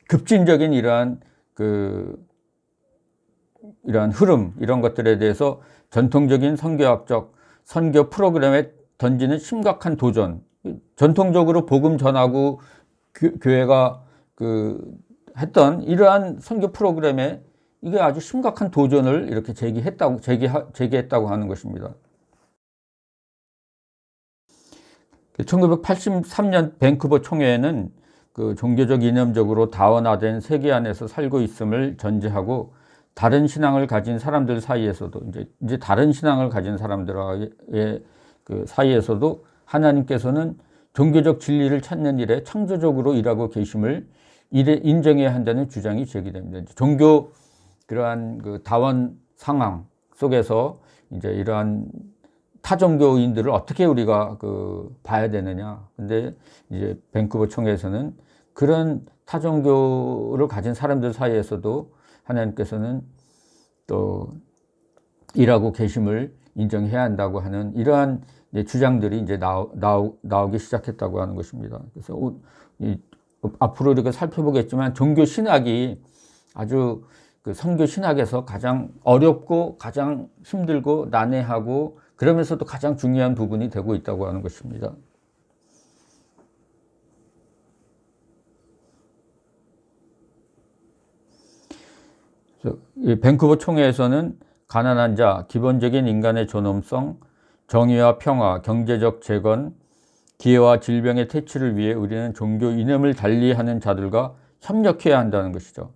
급진적인 이러한 흐름, 이런 것들에 대해서 전통적인 선교학적 선교 프로그램에 던지는 심각한 도전, 전통적으로 복음 전하고 교회가 했던 이러한 선교 프로그램에 이게 아주 심각한 도전을 이렇게 제기했다고 하는 것입니다. 1983년 밴쿠버 총회에는 종교적 이념적으로 다원화된 세계 안에서 살고 있음을 전제하고 다른 신앙을 가진 사람들 사이에서도 이제 다른 신앙을 가진 사람들의 사이에서도 하나님께서는 종교적 진리를 찾는 일에 창조적으로 일하고 계심을 인정해야 한다는 주장이 제기됩니다. 종교 그러한 다원 상황 속에서 이제 이러한 타종교인들을 어떻게 우리가 봐야 되느냐. 근데 이제 밴쿠버 총회에서는 그런 타종교를 가진 사람들 사이에서도 하나님께서는 또 일하고 계심을 인정해야 한다고 하는 이러한 주장들이 이제 나오기 시작했다고 하는 것입니다. 그래서 앞으로 이렇게 살펴보겠지만 종교 신학이 아주 선교 신학에서 가장 어렵고 가장 힘들고 난해하고 그러면서도 가장 중요한 부분이 되고 있다고 하는 것입니다. 이 밴쿠버 총회에서는 가난한 자, 기본적인 인간의 존엄성, 정의와 평화, 경제적 재건, 기회와 질병의 퇴치를 위해 우리는 종교 이념을 달리하는 자들과 협력해야 한다는 것이죠.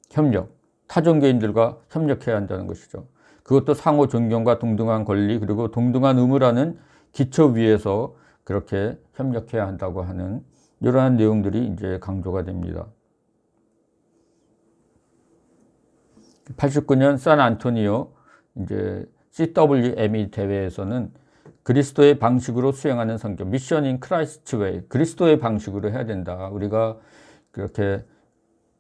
협력, 타종교인들과 협력해야 한다는 것이죠. 그것도 상호 존경과 동등한 권리 그리고 동등한 의무라는 기초 위에서 그렇게 협력해야 한다고 하는 이러한 내용들이 이제 강조가 됩니다. 89년 샌안토니오 이제 CWME 대회에서는 그리스도의 방식으로 수행하는 선교, 미션 인 크라이스트 웨이, 그리스도의 방식으로 해야 된다. 우리가 그렇게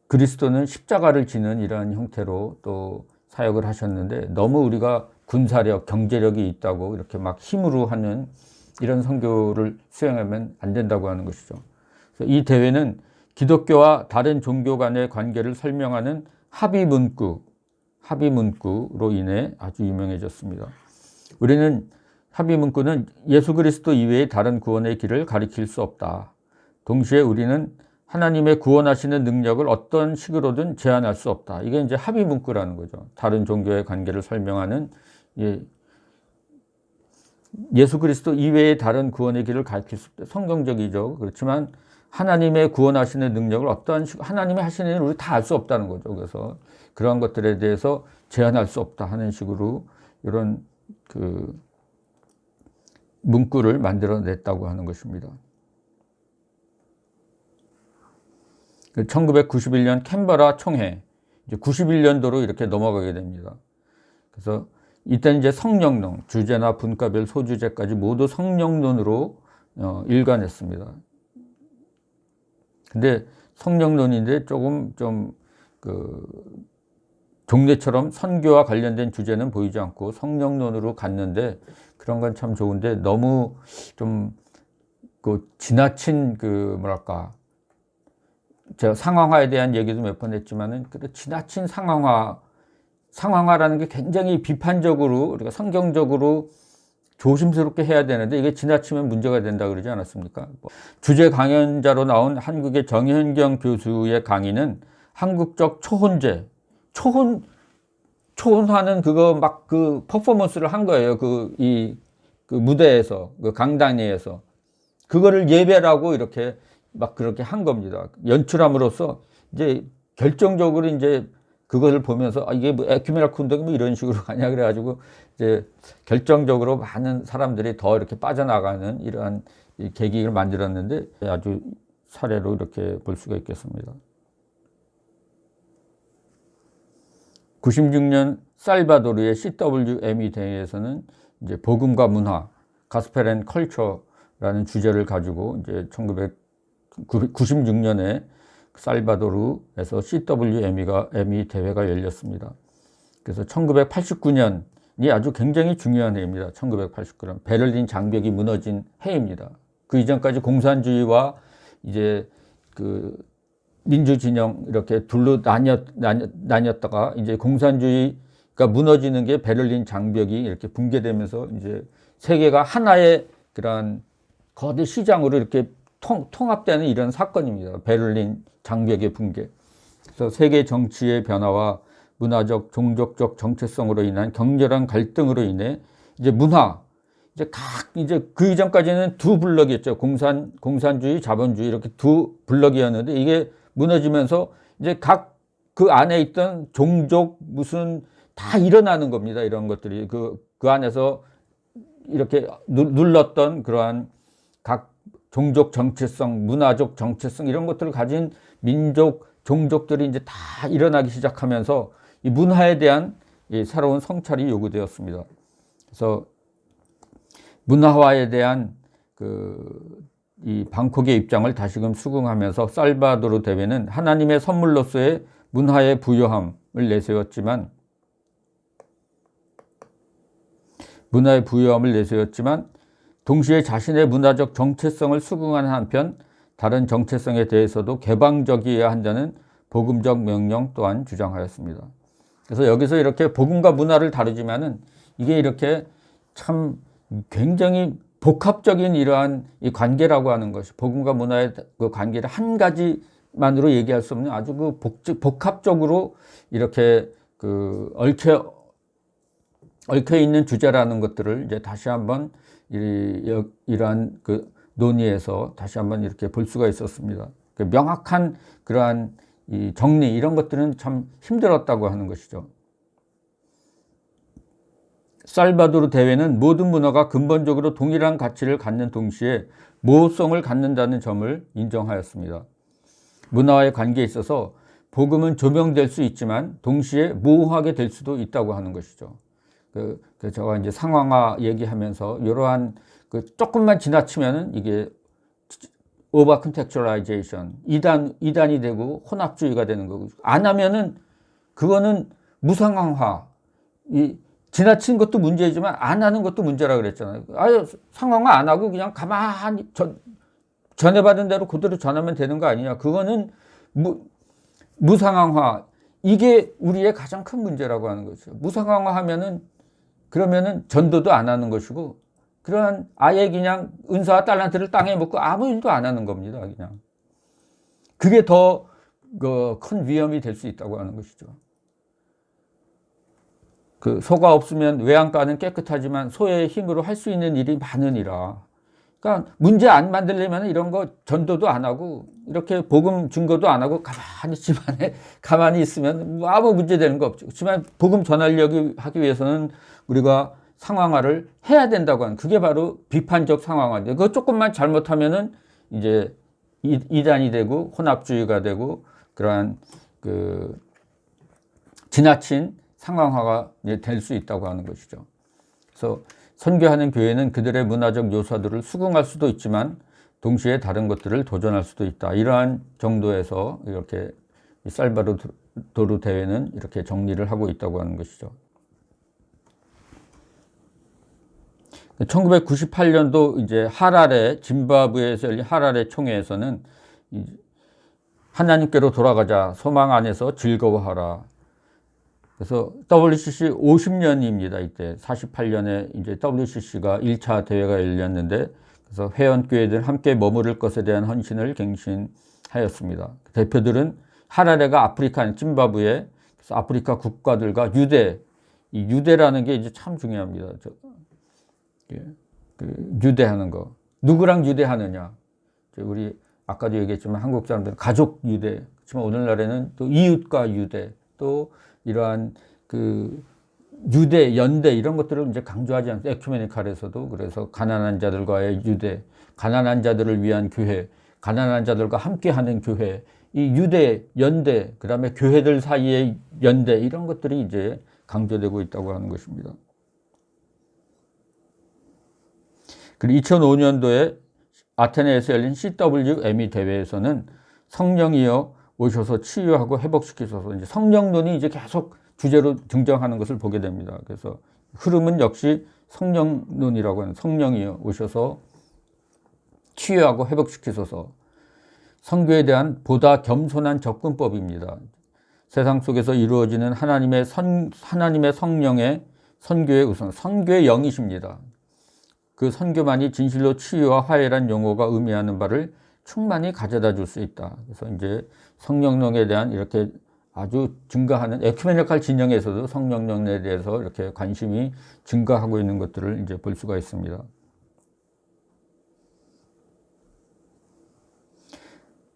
그리스도는 십자가를 지는 이러한 형태로 또 사역을 하셨는데 너무 우리가 군사력, 경제력이 있다고 이렇게 막 힘으로 하는 이런 선교를 수행하면 안 된다고 하는 것이죠. 그래서 이 대회는 기독교와 다른 종교 간의 관계를 설명하는 합의문구로 인해 아주 유명해졌습니다. 우리는 합의문구는 예수 그리스도 이외의 다른 구원의 길을 가리킬 수 없다. 동시에 우리는 하나님의 구원하시는 능력을 어떤 식으로든 제한할 수 없다. 이게 이제 합의문구라는 거죠. 다른 종교의 관계를 설명하는 예수 그리스도 이외의 다른 구원의 길을 가리킬 수 없다. 성경적이죠. 그렇지만 하나님의 구원하시는 능력을 어떠한 하나님이 하시는 일을 우리 다 알 수 없다는 거죠. 그래서 그러한 것들에 대해서 제한할 수 없다 하는 식으로 이런 문구를 만들어냈다고 하는 것입니다. 1991년 캔버라 총회, 이제 91년도로 이렇게 넘어가게 됩니다. 그래서 이때 이제 성령론, 주제나 분과별 소주제까지 모두 성령론으로 일관했습니다. 근데 성령론인데 조금 종례처럼 선교와 관련된 주제는 보이지 않고 성령론으로 갔는데 그런 건 참 좋은데 너무 좀 지나친 뭐랄까, 제가 상황화에 대한 얘기도 몇 번 했지만은 지나친 상황화라는 게 굉장히 비판적으로 우리가 성경적으로 조심스럽게 해야 되는데 이게 지나치면 문제가 된다 그러지 않았습니까? 주제 강연자로 나온 한국의 정현경 교수의 강의는 한국적 초혼제, 초혼하는 그거 막 퍼포먼스를 한 거예요. 그 무대에서, 강당에서. 그거를 예배라고 이렇게 막 그렇게 한 겁니다. 연출함으로써 이제 결정적으로 이제 그것을 보면서 이게 뭐 에큐메니컬 운동이 뭐 이런 식으로 가냐 그래가지고 이제 결정적으로 많은 사람들이 더 이렇게 빠져나가는 이러한 계기를 만들었는데 아주 사례로 이렇게 볼 수가 있겠습니다. 96년 살바도르의 CWME 대회에서는 이제 복음과 문화, 가스펠 앤 컬처라는 주제를 가지고 이제 1996년에 살바도르에서 CWME 대회가 열렸습니다. 그래서 1989년이 아주 굉장히 중요한 해입니다. 1989년 베를린 장벽이 무너진 해입니다. 그 이전까지 공산주의와 이제 그 민주 진영 이렇게 둘로 나뉘었다가 이제 공산주의가 무너지는 게 베를린 장벽이 이렇게 붕괴되면서 이제 세계가 하나의 그런 거대 시장으로 이렇게 통합되는 이런 사건입니다. 베를린 장벽의 붕괴. 그래서 세계 정치의 변화와 문화적, 종족적 정체성으로 인한 격렬한 갈등으로 인해 이제 문화, 이제 그 이전까지는 두 블럭이었죠. 공산주의, 자본주의 이렇게 두 블럭이었는데 이게 무너지면서 이제 각 그 안에 있던 종족 무슨 다 일어나는 겁니다. 이런 것들이 그 안에서 이렇게 눌렀던 그러한 각 종족 정체성, 문화적 정체성 이런 것들을 가진 민족, 종족들이 이제 다 일어나기 시작하면서 이 문화에 대한 이 새로운 성찰이 요구되었습니다. 그래서 문화화에 대한 이 방콕의 입장을 다시금 수긍하면서 살바도르 대회는 하나님의 선물로서의 문화의 부요함을 내세웠지만 동시에 자신의 문화적 정체성을 수긍하는 한편 다른 정체성에 대해서도 개방적이어야 한다는 복음적 명령 또한 주장하였습니다. 그래서 여기서 이렇게 복음과 문화를 다루지만은 이게 이렇게 참 굉장히 복합적인 이러한 이 관계라고 하는 것이 복음과 문화의 그 관계를 한 가지만으로 얘기할 수 없는 아주 그 복합적으로 이렇게 얽혀 있는 주제라는 것들을 이제 다시 한번 이러한 그 논의에서 다시 한번 이렇게 볼 수가 있었습니다. 명확한 그러한 이 정리 이런 것들은 참 힘들었다고 하는 것이죠. 살바도르 대회는 모든 문화가 근본적으로 동일한 가치를 갖는 동시에 모호성을 갖는다는 점을 인정하였습니다. 문화와의 관계에 있어서 복음은 조명될 수 있지만 동시에 모호하게 될 수도 있다고 하는 것이죠. 제가 이제 상황화 얘기하면서 이러한 조금만 지나치면은 이게 오버 컨텍츄얼라이제이션 이단이 되고 혼합주의가 되는 거고 안 하면은 그거는 무상황화 지나친 것도 문제이지만 안 하는 것도 문제라 그랬잖아요. 아유 상황화 안 하고 그냥 가만히 전해받은 대로 그대로 전하면 되는 거 아니냐. 그거는 무상황화 이게 우리의 가장 큰 문제라고 하는 거죠. 무상황화 하면은 그러면은 전도도 안 하는 것이고 그러한 아예 그냥 은사와 달란트를 땅에 묻고 아무 일도 안 하는 겁니다. 그냥 그게 더 큰 위험이 될 수 있다고 하는 것이죠. 소가 없으면 외양간은 깨끗하지만 소의 힘으로 할 수 있는 일이 많으니라. 그러니까 문제 안 만들려면 이런 거 전도도 안 하고 이렇게 복음 증거도 안 하고 가만히 집안에 가만히 있으면 아무 문제 되는 거 없죠. 그렇지만 복음 전하려고 하기 위해서는 우리가 상황화를 해야 된다고 하는 그게 바로 비판적 상황화인데 그거 조금만 잘못하면은 이제 이단이 되고 혼합주의가 되고 그러한 지나친 상황화가 될 수 있다고 하는 것이죠. 그래서 선교하는 교회는 그들의 문화적 요소들을 수긍할 수도 있지만 동시에 다른 것들을 도전할 수도 있다. 이러한 정도에서 이렇게 살바도르 대회는 이렇게 정리를 하고 있다고 하는 것이죠. 1998년도 이제 하라레 짐바브웨에서 열린 하라레 총회에서는 하나님께로 돌아가자 소망 안에서 즐거워하라. 그래서 WCC 50년입니다. 이때 48년에 이제 WCC가 1차 대회가 열렸는데 그래서 회원교회들 함께 머무를 것에 대한 헌신을 갱신하였습니다. 대표들은 하라레가 아프리카 짐바브웨 그래서 아프리카 국가들과 이 유대라는 게 이제 참 중요합니다. 유대하는 거 누구랑 유대하느냐 우리 아까도 얘기했지만 한국 사람들은 가족 유대 그렇지만 오늘날에는 또 이웃과 유대 또 이러한 유대 연대 이런 것들을 이제 강조하지 않습니다. 에큐메니칼에서도 그래서 가난한 자들과의 유대 가난한 자들을 위한 교회 가난한 자들과 함께하는 교회 이 유대 연대 그다음에 교회들 사이의 연대 이런 것들이 이제 강조되고 있다고 하는 것입니다. 그리고 2005년도에 아테네에서 열린 CWME 대회에서는 성령이여 오셔서 치유하고 회복시키소서, 이제 성령론이 이제 계속 주제로 등장하는 것을 보게 됩니다. 그래서 흐름은 역시 성령론이라고 하는, 성령이여 오셔서 치유하고 회복시키소서. 선교에 대한 보다 겸손한 접근법입니다. 세상 속에서 이루어지는 하나님의 성령의 선교의 우선, 선교의 영이십니다. 그 선교만이 진실로 치유와 화해란 용어가 의미하는 바를 충만히 가져다 줄 수 있다. 그래서 이제 성령론에 대한 이렇게 아주 증가하는 에큐메니칼 진영에서도 성령론에 대해서 이렇게 관심이 증가하고 있는 것들을 이제 볼 수가 있습니다.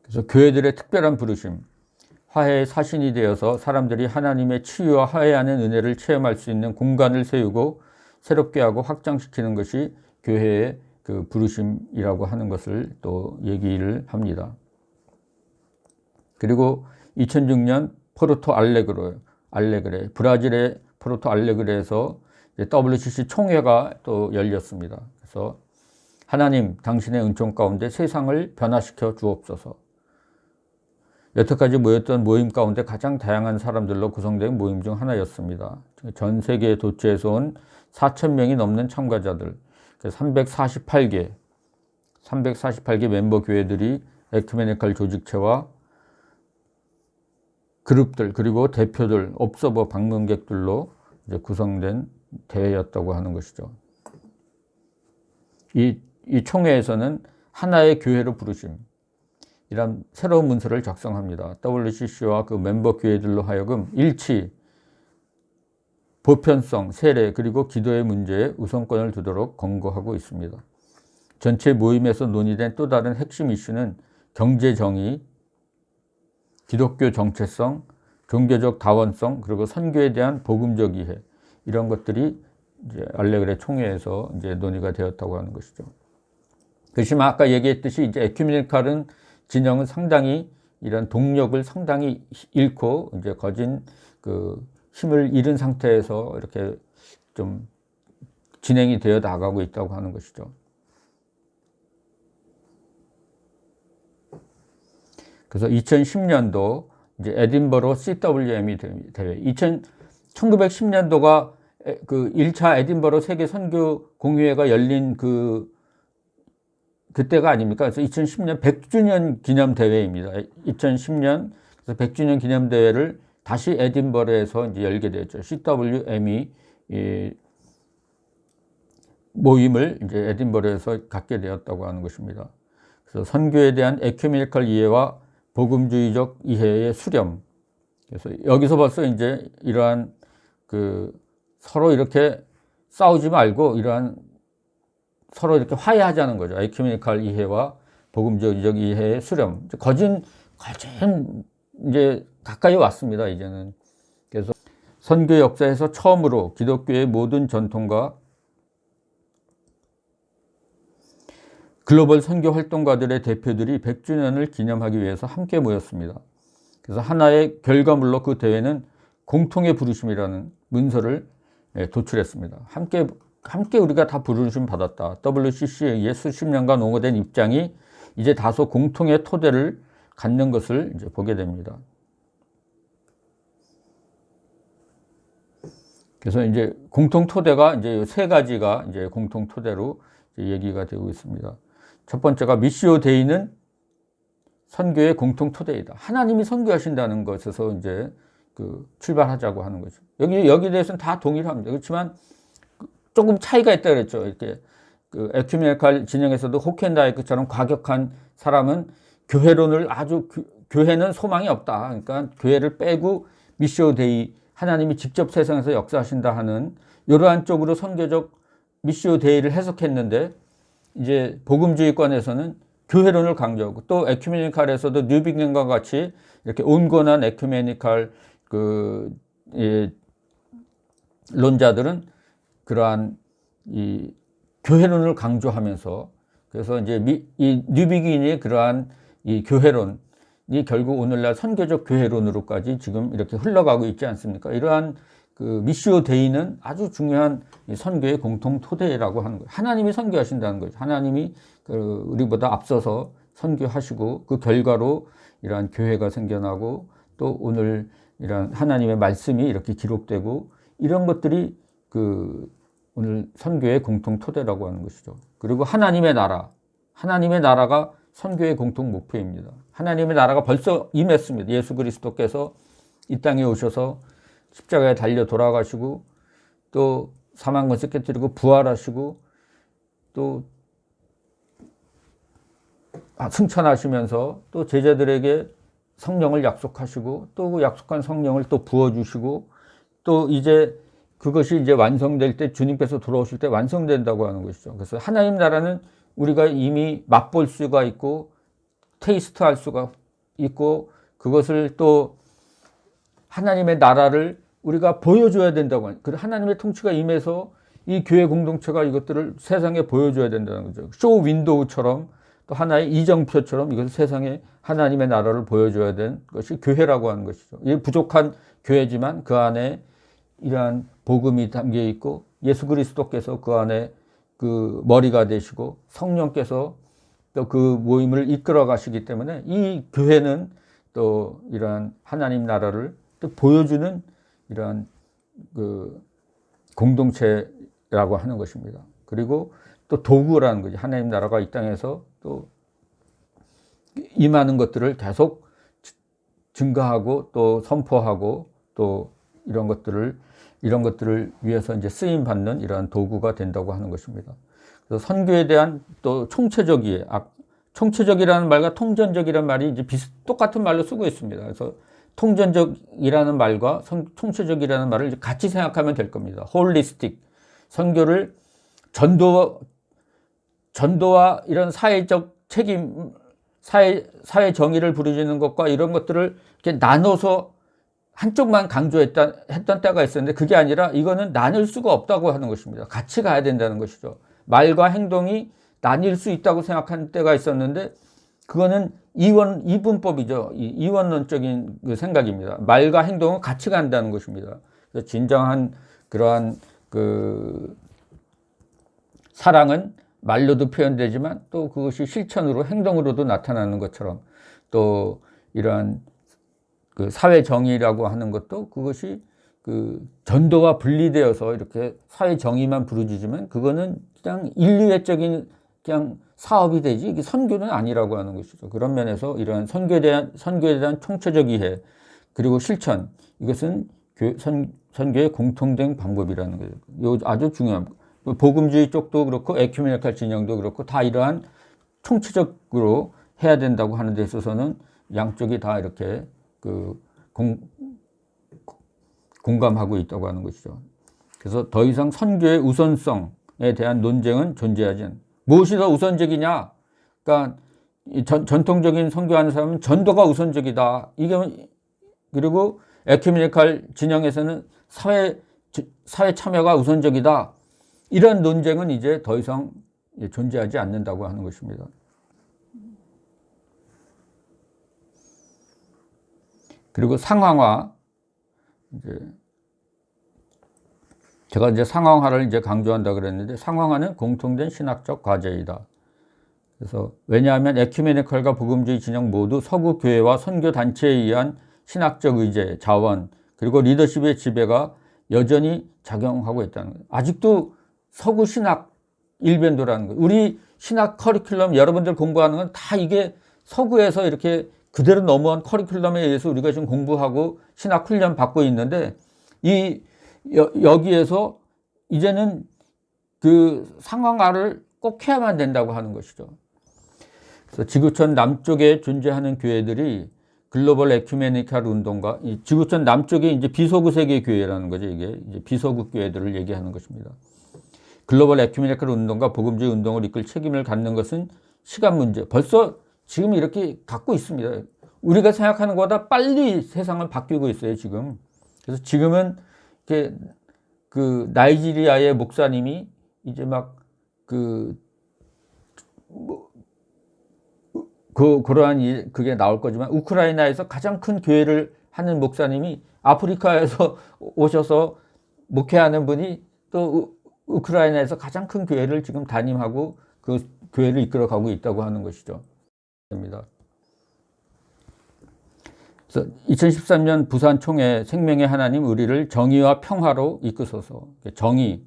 그래서 교회들의 특별한 부르심, 화해의 사신이 되어서 사람들이 하나님의 치유와 화해하는 은혜를 체험할 수 있는 공간을 세우고 새롭게 하고 확장시키는 것이 교회의 그 부르심이라고 하는 것을 또 얘기를 합니다. 그리고 2006년 포르토 알레그레, 브라질의 포르토 알레그레에서 WCC 총회가 또 열렸습니다. 그래서 하나님, 당신의 은총 가운데 세상을 변화시켜 주옵소서. 여태까지 모였던 모임 가운데 가장 다양한 사람들로 구성된 모임 중 하나였습니다. 전 세계에 도처에서 온 4,000명이 넘는 참가자들, 348개 멤버 교회들이 에큐메니칼 조직체와 그룹들, 그리고 대표들, 옵서버 방문객들로 이제 구성된 대회였다고 하는 것이죠. 이 총회에서는 하나의 교회로 부르심, 이란 새로운 문서를 작성합니다. WCC와 그 멤버 교회들로 하여금 일치, 보편성, 세례, 그리고 기도의 문제에 우선권을 두도록 권고하고 있습니다. 전체 모임에서 논의된 또 다른 핵심 이슈는 경제 정의, 기독교 정체성, 종교적 다원성, 그리고 선교에 대한 복음적 이해, 이런 것들이 이제 알레그레 총회에서 이제 논의가 되었다고 하는 것이죠. 그렇지만 아까 얘기했듯이 이제 에큐메니칼은 진영은 상당히 이런 동력을 상당히 잃고 이제 거진 그 힘을 잃은 상태에서 이렇게 좀 진행이 되어 나가고 있다고 하는 것이죠. 그래서 2010년도 이제 에딘버러 CWME 대회, 1910년도가 그 1차 에딘버러 세계 선교 공회가 열린 그때가 아닙니까? 그래서 2010년 100주년 기념 대회입니다. 2010년 그래서 100주년 기념 대회를 다시 에딘버러에서 이제 열게 되었죠. CWME 모임을 이제 에딘버러에서 갖게 되었다고 하는 것입니다. 그래서 선교에 대한 에큐메니칼 이해와 복음주의적 이해의 수렴. 그래서 여기서 벌써 이제 이러한 그 서로 이렇게 싸우지 말고 이러한 서로 이렇게 화해하자는 거죠. 에큐메니칼 이해와 복음주의적 이해의 수렴. 거진 이제 가까이 왔습니다, 이제는. 그래서 선교 역사에서 처음으로 기독교의 모든 전통과 글로벌 선교 활동가들의 대표들이 100주년을 기념하기 위해서 함께 모였습니다. 그래서 하나의 결과물로 그 대회는 공통의 부르심이라는 문서를 도출했습니다. 함께 우리가 다 부르심 받았다. WCC에 의해 수십 년간 옹호된 입장이 이제 다소 공통의 토대를 갖는 것을 이제 보게 됩니다. 그래서 이제 공통 토대가 이제 세 가지가 이제 공통 토대로 이제 얘기가 되고 있습니다. 첫 번째가 미시오 데이는 선교의 공통 토대이다. 하나님이 선교하신다는 것에서 이제 그 출발하자고 하는 거죠. 여기에 대해서는 다 동의를 합니다. 그렇지만 조금 차이가 있다 그랬죠. 이렇게 그 에큐메니칼 진영에서도 호켄다이크처럼 과격한 사람은 교회론을 교회는 소망이 없다. 그러니까 교회를 빼고 미시오 데이, 하나님이 직접 세상에서 역사하신다 하는 이러한 쪽으로 선교적 미시오 데이를 해석했는데, 이제 복음주의권에서는 교회론을 강조하고, 또 에큐메니칼에서도 뉴비긴과 같이 이렇게 온건한 에큐메니칼 론자들은 그러한 이 교회론을 강조하면서, 그래서 이제 이 뉴비긴의 그러한 이 교회론이 결국 오늘날 선교적 교회론으로까지 지금 이렇게 흘러가고 있지 않습니까? 이러한 그 미시오 데이는 아주 중요한 선교의 공통 토대라고 하는 거예요. 하나님이 선교하신다는 거죠. 하나님이 우리보다 앞서서 선교하시고 그 결과로 이러한 교회가 생겨나고 또 오늘 이런 하나님의 말씀이 이렇게 기록되고 이런 것들이 그 오늘 선교의 공통 토대라고 하는 것이죠. 그리고 하나님의 나라가 선교의 공통 목표입니다. 하나님의 나라가 벌써 임했습니다. 예수 그리스도께서 이 땅에 오셔서 십자가에 달려 돌아가시고 또 사망 권세 깨뜨리고 부활하시고 또 승천하시면서 또 제자들에게 성령을 약속하시고 또 그 약속한 성령을 또 부어주시고 또 이제 그것이 이제 완성될 때 주님께서 돌아오실 때 완성된다고 하는 것이죠. 그래서 하나님 나라는 우리가 이미 맛볼 수가 있고 테이스트 할 수가 있고 그것을 또 하나님의 나라를 우리가 보여줘야 된다고 하는, 그리고 하나님의 통치가 임해서 이 교회 공동체가 이것들을 세상에 보여줘야 된다는 거죠. 쇼 윈도우처럼 또 하나의 이정표처럼 이것을 세상에 하나님의 나라를 보여줘야 되는 것이 교회라고 하는 것이죠. 이 부족한 교회지만 그 안에 이러한 복음이 담겨 있고 예수 그리스도께서 그 안에 그 머리가 되시고 성령께서 또 그 모임을 이끌어 가시기 때문에 이 교회는 또 이러한 하나님 나라를 또 보여주는 이러한 그 공동체라고 하는 것입니다. 그리고 또 도구라는 거죠. 하나님 나라가 이 땅에서 또 임하는 것들을 계속 증가하고 또 선포하고 또 이런 것들을 위해서 이제 쓰임 받는 이러한 도구가 된다고 하는 것입니다. 그래서 선교에 대한 또 총체적이라는 말과 통전적이라는 말이 이제 똑같은 말로 쓰고 있습니다. 그래서 통전적이라는 말과 총체적이라는 말을 이제 같이 생각하면 될 겁니다. 홀리스틱 선교를 전도와 이런 사회적 책임, 사회 정의를 부르짖는 것과 이런 것들을 이렇게 나눠서 한쪽만 했던 때가 있었는데 그게 아니라 이거는 나눌 수가 없다고 하는 것입니다. 같이 가야 된다는 것이죠. 말과 행동이 나뉠 수 있다고 생각하는 때가 있었는데 그거는 이분법이죠. 이원론적인 그 생각입니다. 말과 행동은 같이 간다는 것입니다. 그래서 진정한 그러한 그 사랑은 말로도 표현되지만 또 그것이 실천으로 행동으로도 나타나는 것처럼 또 이러한 그 사회 정의라고 하는 것도 그것이 그 전도와 분리되어서 이렇게 사회 정의만 부르짖으면 그거는 그냥 인류애적인 그냥 사업이 되지 이게 선교는 아니라고 하는 것이죠. 그런 면에서 이러한 선교에 대한 총체적 이해 그리고 실천 이것은 선교의 공통된 방법이라는 거죠. 이거 아주 중요한 복음주의 쪽도 그렇고 에큐메니칼 진영도 그렇고 다 이러한 총체적으로 해야 된다고 하는 데 있어서는 양쪽이 다 이렇게 그 공감하고 있다고 하는 것이죠. 그래서 더 이상 선교의 우선성에 대한 논쟁은 존재하지 않는. 무엇이 더 우선적이냐? 그러니까 전통적인 선교하는 사람은 전도가 우선적이다. 이게 그리고 에큐메니칼 진영에서는 사회 참여가 우선적이다. 이런 논쟁은 이제 더 이상 존재하지 않는다고 하는 것입니다. 그리고 상황화, 제가 이제 상황화를 이제 강조한다 그랬는데 상황화는 공통된 신학적 과제이다. 그래서 왜냐하면 에큐메니컬과 복음주의 진영 모두 서구 교회와 선교 단체에 의한 신학적 의제, 자원 그리고 리더십의 지배가 여전히 작용하고 있다는 거예요. 아직도 서구 신학 일변도라는 거예요. 우리 신학 커리큘럼 여러분들 공부하는 건 다 이게 서구에서 이렇게 그대로 넘어온 커리큘럼에 의해서 우리가 지금 공부하고 신학 훈련 받고 있는데 여기에서 이제는 그 상황화를 꼭 해야만 된다고 하는 것이죠. 그래서 지구촌 남쪽에 존재하는 교회들이 글로벌 에큐메니칼 운동과 이 지구촌 남쪽에 이제 비서구 세계 교회라는 거죠. 이게 이제 비서구 교회들을 얘기하는 것입니다. 글로벌 에큐메니칼 운동과 복음주의 운동을 이끌 책임을 갖는 것은 시간 문제. 벌써 지금 이렇게 갖고 있습니다. 우리가 생각하는 것보다 빨리 세상은 바뀌고 있어요, 지금. 그래서 지금은 이렇게 그 나이지리아의 목사님이 이제 막 그러한 그게 나올 거지만 우크라이나에서 가장 큰 교회를 하는 목사님이 아프리카에서 오셔서 목회하는 분이 또 우크라이나에서 가장 큰 교회를 지금 담임하고 그 교회를 이끌어가고 있다고 하는 것이죠. 그래서 2013년 부산 총회 생명의 하나님 우리를 정의와 평화로 이끄소서. 정의,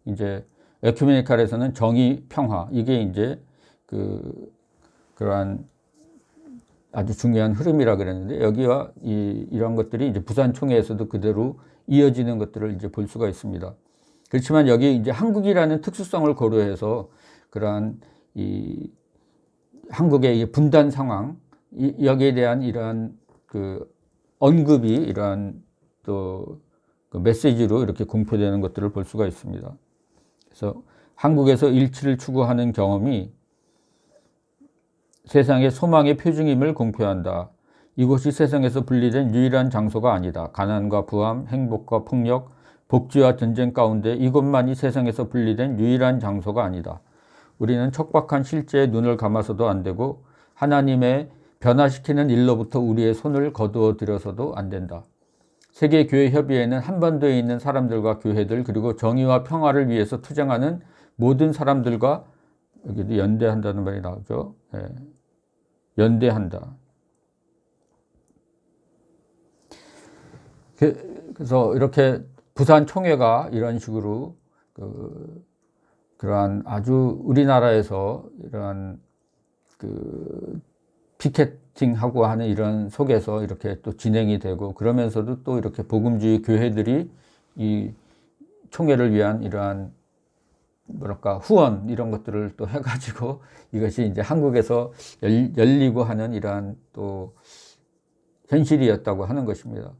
이제 에큐메니칼에서는 정의, 평화, 이게 이제 그러한 아주 중요한 흐름이라 그랬는데, 여기와 이런 것들이 이제 부산 총회에서도 그대로 이어지는 것들을 이제 볼 수가 있습니다. 그렇지만 여기 이제 한국이라는 특수성을 고려해서 그러한 이 한국의 이 분단 상황, 여기에 대한 이러한 그 언급이 이러한 또 그 메시지로 이렇게 공표되는 것들을 볼 수가 있습니다. 그래서 한국에서 일치를 추구하는 경험이 세상의 소망의 표징임을 공표한다. 이곳이 세상에서 분리된 유일한 장소가 아니다. 가난과 부함, 행복과 폭력, 복지와 전쟁 가운데 이곳만이 세상에서 분리된 유일한 장소가 아니다. 우리는 척박한 실제에 눈을 감아서도 안 되고 하나님의 변화시키는 일로부터 우리의 손을 거두어 들여서도 안 된다. 세계교회협의회는 한반도에 있는 사람들과 교회들 그리고 정의와 평화를 위해서 투쟁하는 모든 사람들과, 여기도 연대한다는 말이 나오죠. 네. 연대한다. 그래서 이렇게 부산 총회가 이런 식으로 그러한 아주 우리나라에서 이러한 피켓팅하고 하는 이런 속에서 이렇게 또 진행이 되고, 그러면서도 또 이렇게 복음주의 교회들이 이 총회를 위한 이러한 뭐랄까 후원 이런 것들을 또 해가지고 이것이 이제 한국에서 열리고 하는 이러한 또 현실이었다고 하는 것입니다.